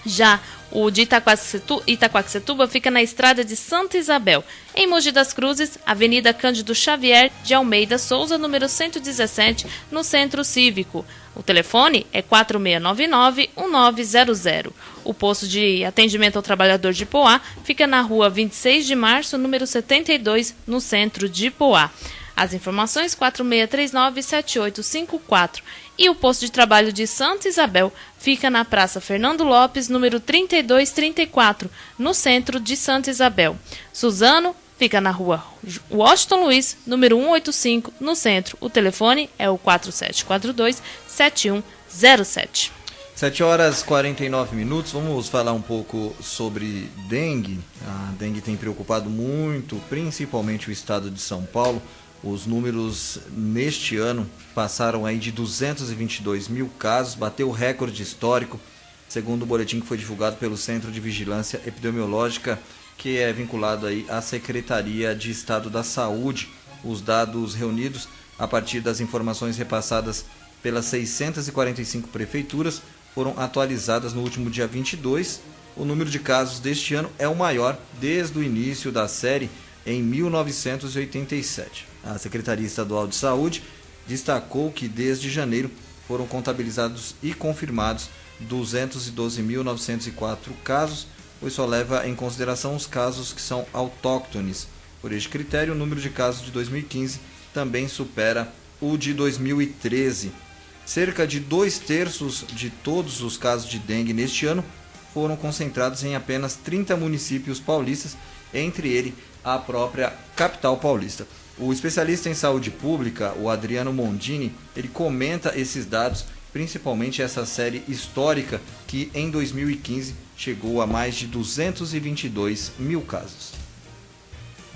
Já o de Itaquaquecetuba fica na estrada de Santa Isabel. Em Mogi das Cruzes, Avenida Cândido Xavier de Almeida Souza, número 117, no Centro Cívico. O telefone é 4699-1900. O posto de atendimento ao trabalhador de Poá fica na rua 26 de março, número 72, no centro de Poá. As informações 4639-7854. E o posto de trabalho de Santa Isabel fica na Praça Fernando Lopes, número 3234, no centro de Santa Isabel. Suzano fica na rua Washington Luiz, número 185, no centro. O telefone é o 4742-7107. 7h49. Vamos falar um pouco sobre dengue. A dengue tem preocupado muito, principalmente o estado de São Paulo. Os números neste ano passaram aí de 222 mil casos, bateu o recorde histórico, segundo o boletim que foi divulgado pelo Centro de Vigilância Epidemiológica, que é vinculado aí à Secretaria de Estado da Saúde. Os dados reunidos a partir das informações repassadas pelas 645 prefeituras foram atualizadas no último dia 22. O número de casos deste ano é o maior desde o início da série, em 1987. A Secretaria Estadual de Saúde destacou que desde janeiro foram contabilizados e confirmados 212.904 casos, pois só leva em consideração os casos que são autóctones. Por este critério, o número de casos de 2015 também supera o de 2013. Cerca de 2/3 de todos os casos de dengue neste ano foram concentrados em apenas 30 municípios paulistas, entre eles a própria capital paulista. O especialista em saúde pública, o Adriano Mondini, ele comenta esses dados, principalmente essa série histórica que em 2015 chegou a mais de 222 mil casos.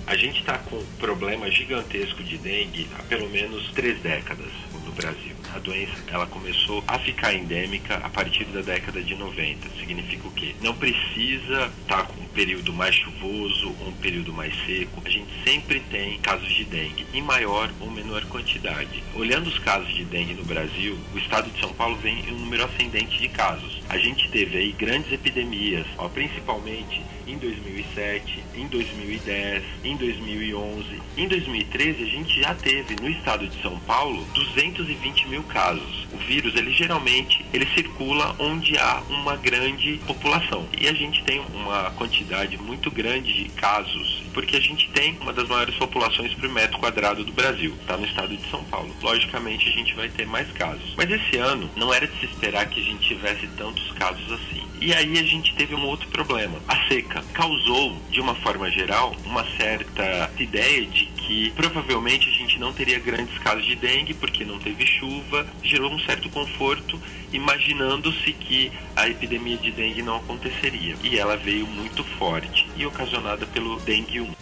A gente está com um problema gigantesco de dengue há pelo menos 3 décadas no Brasil. A doença ela começou a ficar endêmica a partir da década de 90. Significa o quê? Não precisa estar com um período mais chuvoso ou um período mais seco. A gente sempre tem casos de dengue, em maior ou menor quantidade. Olhando os casos de dengue no Brasil, o estado de São Paulo vem em um número ascendente de casos. A gente teve aí grandes epidemias, principalmente em 2007, em 2010, em 2011. Em 2013, a gente já teve no estado de São Paulo 220 mil casos. O vírus, ele geralmente circula onde há uma grande população. E a gente tem uma quantidade muito grande de casos, porque a gente tem uma das maiores populações por metro quadrado do Brasil. Está no estado de São Paulo. Logicamente, a gente vai ter mais casos. Mas esse ano, não era de se esperar que a gente tivesse tantos casos assim. E aí a gente teve um outro problema. A seca causou, de uma forma geral, uma certa ideia de que provavelmente a gente não teria grandes casos de dengue porque não teve chuva, gerou um certo conforto, imaginando-se que a epidemia de dengue não aconteceria. E ela veio muito forte e ocasionada pelo dengue 1.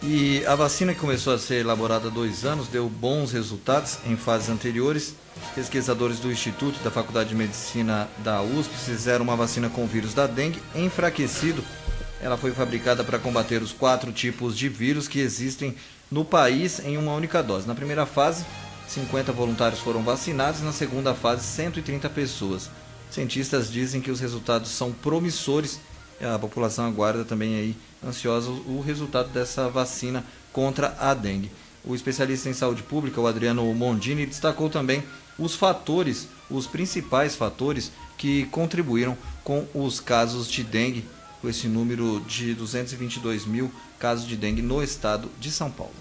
E a vacina que começou a ser elaborada há 2 anos deu bons resultados em fases anteriores. Pesquisadores do Instituto da Faculdade de Medicina da USP fizeram uma vacina com o vírus da dengue enfraquecido. Ela foi fabricada para combater os 4 tipos de vírus que existem no país em uma única dose. Na primeira fase, 50 voluntários foram vacinados, na segunda fase, 130 pessoas. Cientistas dizem que os resultados são promissores e a população aguarda também aí ansiosa o resultado dessa vacina contra a dengue. O especialista em saúde pública, o Adriano Mondini, destacou também os principais fatores que contribuíram com os casos de dengue, com esse número de 222 mil casos de dengue no estado de São Paulo.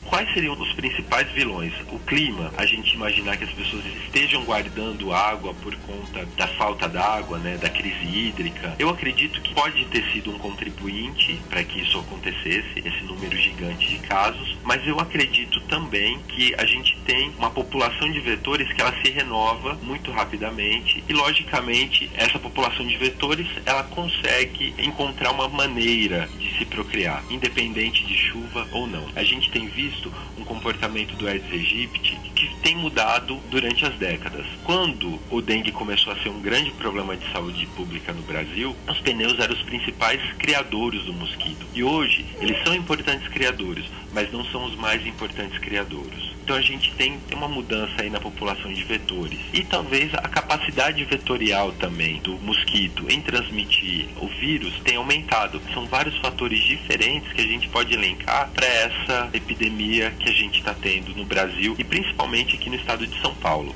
Quais seriam os principais vilões? O clima, a gente imaginar que as pessoas estejam guardando água por conta da falta d'água, né, da crise hídrica. Eu acredito que pode ter sido um contribuinte para que isso acontecesse, esse número gigante de casos, mas eu acredito também que a gente tem uma população de vetores que ela se renova muito rapidamente e, logicamente, essa população de vetores, ela consegue encontrar uma maneira de se procriar, independente de chuva ou não. A gente tem visto um comportamento do Aedes aegypti que tem mudado durante as décadas. Quando o dengue começou a ser um grande problema de saúde pública no Brasil, os pneus eram os principais criadores do mosquito. E hoje, eles são importantes criadores, mas não são os mais importantes criadores. Então a gente tem uma mudança aí na população de vetores. E talvez a capacidade vetorial também do mosquito em transmitir o vírus tenha aumentado. São vários fatores diferentes que a gente pode elencar para essa epidemia que a gente está tendo no Brasil e principalmente aqui no estado de São Paulo.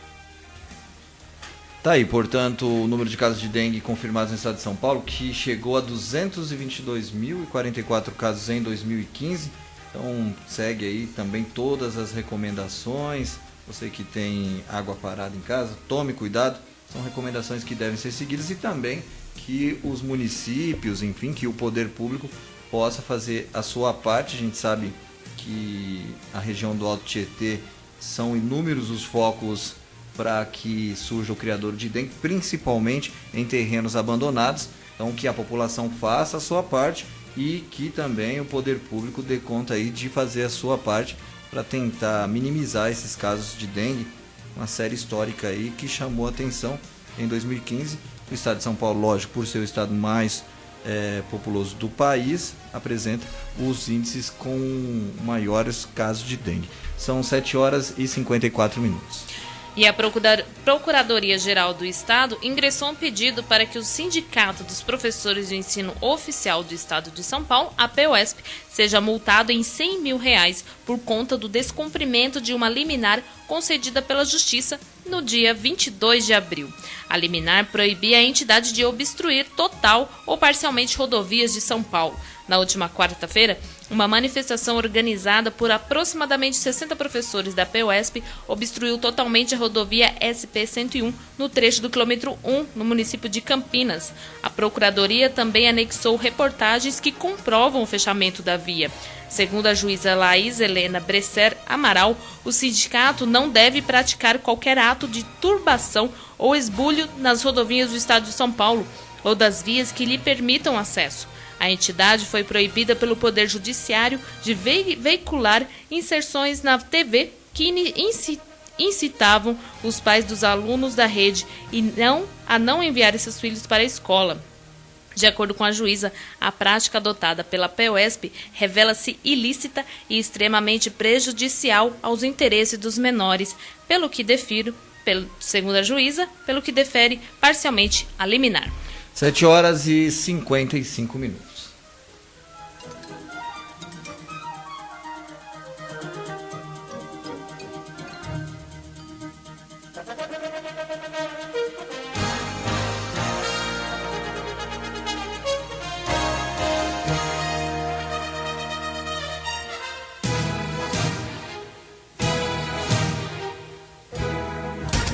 Tá aí, portanto, o número de casos de dengue confirmados no estado de São Paulo, que chegou a 222.044 casos em 2015. Então segue aí também todas as recomendações. Você que tem água parada em casa, tome cuidado. São recomendações que devem ser seguidas e também que os municípios, enfim, que o poder público possa fazer a sua parte. A gente sabe que a região do Alto Tietê são inúmeros os focos para que surja o criador de dengue, principalmente em terrenos abandonados. Então que a população faça a sua parte e que também o poder público dê conta aí de fazer a sua parte para tentar minimizar esses casos de dengue. Uma série histórica aí que chamou a atenção em 2015. O estado de São Paulo, lógico, por ser o estado mais populoso do país, apresenta os índices com maiores casos de dengue. São 7h54. E a Procuradoria-Geral do Estado ingressou um pedido para que o Sindicato dos Professores do Ensino Oficial do Estado de São Paulo, a PEUESP, seja multado em R$100 mil por conta do descumprimento de uma liminar concedida pela Justiça no dia 22 de abril. A liminar proibia a entidade de obstruir total ou parcialmente rodovias de São Paulo. Na última quarta-feira, uma manifestação organizada por aproximadamente 60 professores da PEUESP obstruiu totalmente a rodovia SP-101 no trecho do quilômetro 1, no município de Campinas. A Procuradoria também anexou reportagens que comprovam o fechamento da via. Segundo a juíza Laís Helena Bresser Amaral, o sindicato não deve praticar qualquer ato de turbação ou esbulho nas rodovias do estado de São Paulo ou das vias que lhe permitam acesso. A entidade foi proibida pelo Poder Judiciário de veicular inserções na TV que incitavam os pais dos alunos da rede a não enviar seus filhos para a escola. De acordo com a juíza, a prática adotada pela PEUESP revela-se ilícita e extremamente prejudicial aos interesses dos menores, segundo a juíza, pelo que defere parcialmente a liminar. 7h55.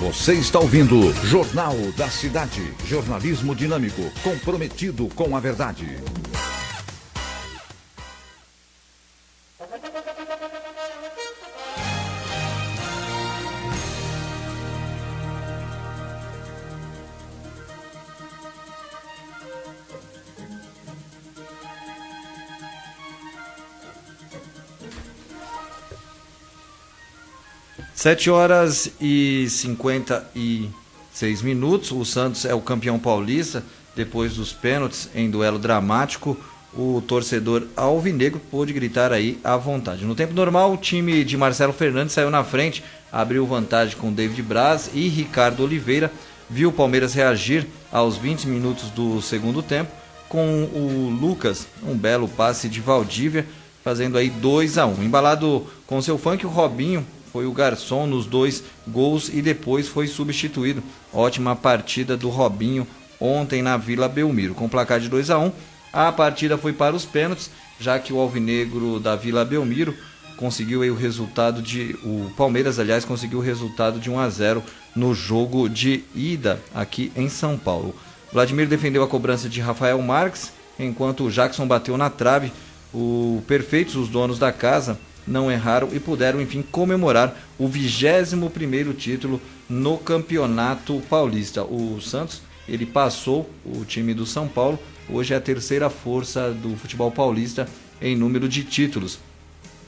Você está ouvindo Jornal da Cidade. Jornalismo dinâmico, comprometido com a verdade. Sete horas e 56 minutos. O Santos é o campeão paulista. Depois dos pênaltis em duelo dramático, o torcedor alvinegro pôde gritar aí à vontade. No tempo normal, o time de Marcelo Fernandes saiu na frente, abriu vantagem com David Braz e Ricardo Oliveira. Viu o Palmeiras reagir aos 20 minutos do segundo tempo com o Lucas, um belo passe de Valdívia, fazendo aí 2-1. Embalado com seu funk, o Robinho foi o garçom nos 2 gols e depois foi substituído. Ótima partida do Robinho ontem na Vila Belmiro. Com placar de 2-1, a partida foi para os pênaltis, já que o alvinegro da Vila Belmiro conseguiu aí o resultado o Palmeiras, aliás, conseguiu o resultado de 1-0 no jogo de ida aqui em São Paulo. Vladimir defendeu a cobrança de Rafael Marques, enquanto o Jackson bateu na trave. Perfeitos, os donos da casa não erraram e puderam, enfim, comemorar o 21º título no Campeonato Paulista. O Santos, ele passou o time do São Paulo, hoje é a terceira força do futebol paulista em número de títulos.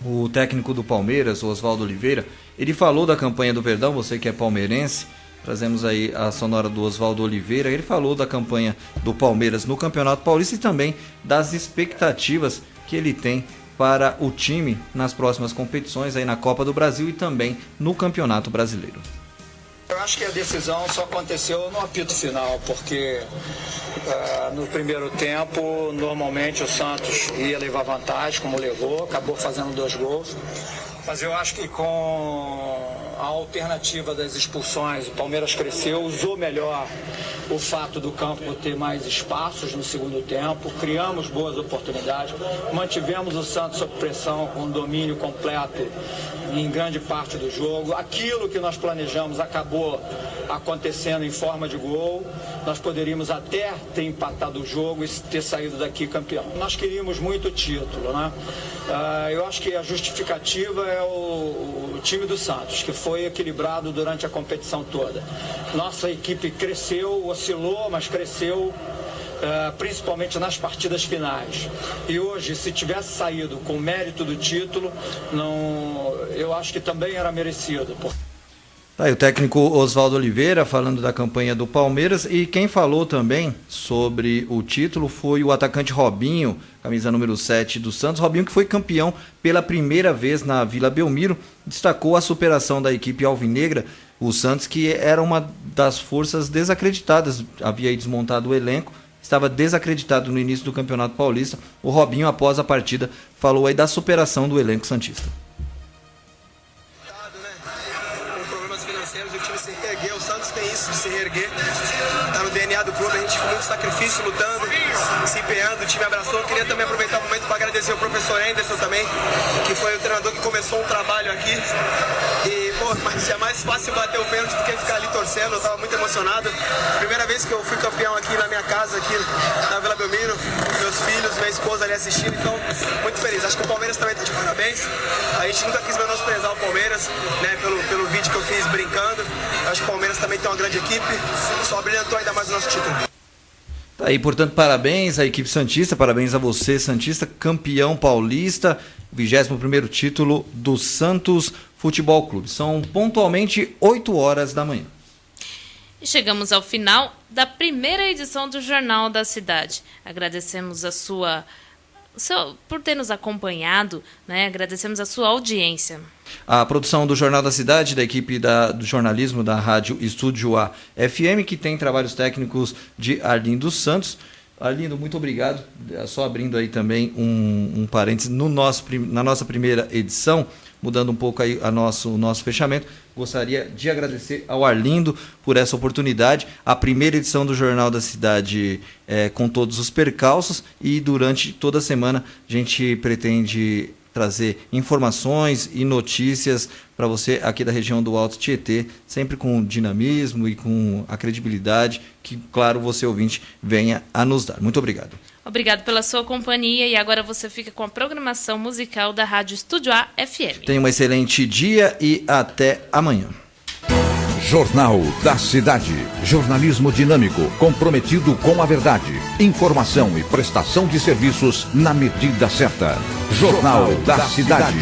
O técnico do Palmeiras, Oswaldo Oliveira, ele falou da campanha do Verdão, você que é palmeirense, trazemos aí a sonora do Oswaldo Oliveira, ele falou da campanha do Palmeiras no Campeonato Paulista e também das expectativas que ele tem para o time nas próximas competições, aí na Copa do Brasil e também no Campeonato Brasileiro. Eu acho que a decisão só aconteceu no apito final, porque no primeiro tempo, normalmente o Santos ia levar vantagem, como levou, acabou fazendo 2 gols. Mas eu acho que com a alternativa das expulsões, o Palmeiras cresceu, usou melhor o fato do campo ter mais espaços no segundo tempo, criamos boas oportunidades, mantivemos o Santos sob pressão com domínio completo em grande parte do jogo. Aquilo que nós planejamos acabou acontecendo em forma de gol. Nós poderíamos até ter empatado o jogo e ter saído daqui campeão. Nós queríamos muito título, né? Eu acho que a justificativa é o time do Santos, que foi equilibrado durante a competição toda. Nossa equipe cresceu, oscilou, mas cresceu principalmente nas partidas finais. E hoje, se tivesse saído com o mérito do título, eu acho que também era merecido. Aí o técnico Oswaldo Oliveira falando da campanha do Palmeiras, e quem falou também sobre o título foi o atacante Robinho, camisa número 7 do Santos. Robinho, que foi campeão pela primeira vez na Vila Belmiro, destacou a superação da equipe alvinegra, o Santos, que era uma das forças desacreditadas, havia aí desmontado o elenco, estava desacreditado no início do Campeonato Paulista. O Robinho, após a partida, falou aí da superação do elenco santista. O time se reerguer, o Santos tem isso de se reerguer, tá no DNA do clube, a gente com muito sacrifício, lutando, se empenhando, o time abraçou. Eu queria também aproveitar o momento para agradecer o professor Anderson também, que foi o treinador que começou um trabalho aqui, e mas é mais fácil bater o pênalti do que ficar ali torcendo. Eu estava muito emocionado, primeira vez que eu fui campeão aqui na minha casa, aqui na Vila Belmiro, meus filhos, minha esposa ali assistindo, então muito feliz. Acho que o Palmeiras também está de parabéns, a gente nunca quis menosprezar o Palmeiras, né, pelo vídeo que eu fiz brincando. Acho que o Palmeiras também tem uma grande equipe, só brilhantou ainda mais o nosso título. Tá aí, portanto, parabéns à equipe santista, parabéns a você, santista, campeão paulista, 21º título do Santos Futebol Clube. São pontualmente 8 horas da manhã. E chegamos ao final da primeira edição do Jornal da Cidade. Agradecemos por ter nos acompanhado, né? Agradecemos a sua audiência. A produção do Jornal da Cidade, da equipe do jornalismo da Rádio Estúdio A FM, que tem trabalhos técnicos de Arlindo Santos. Arlindo, muito obrigado. Só abrindo aí também um parênteses, na nossa primeira edição, mudando um pouco aí o nosso fechamento, gostaria de agradecer ao Arlindo por essa oportunidade. A primeira edição do Jornal da Cidade com todos os percalços, e durante toda a semana a gente pretende trazer informações e notícias para você aqui da região do Alto Tietê, sempre com dinamismo e com a credibilidade que, claro, você ouvinte venha a nos dar. Muito obrigado. Obrigado pela sua companhia, e agora você fica com a programação musical da Rádio Estúdio A FM. Tenha um excelente dia e até amanhã. Jornal da Cidade. Jornalismo dinâmico, comprometido com a verdade. Informação e prestação de serviços na medida certa. Jornal da Cidade.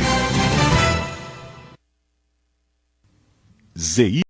ZI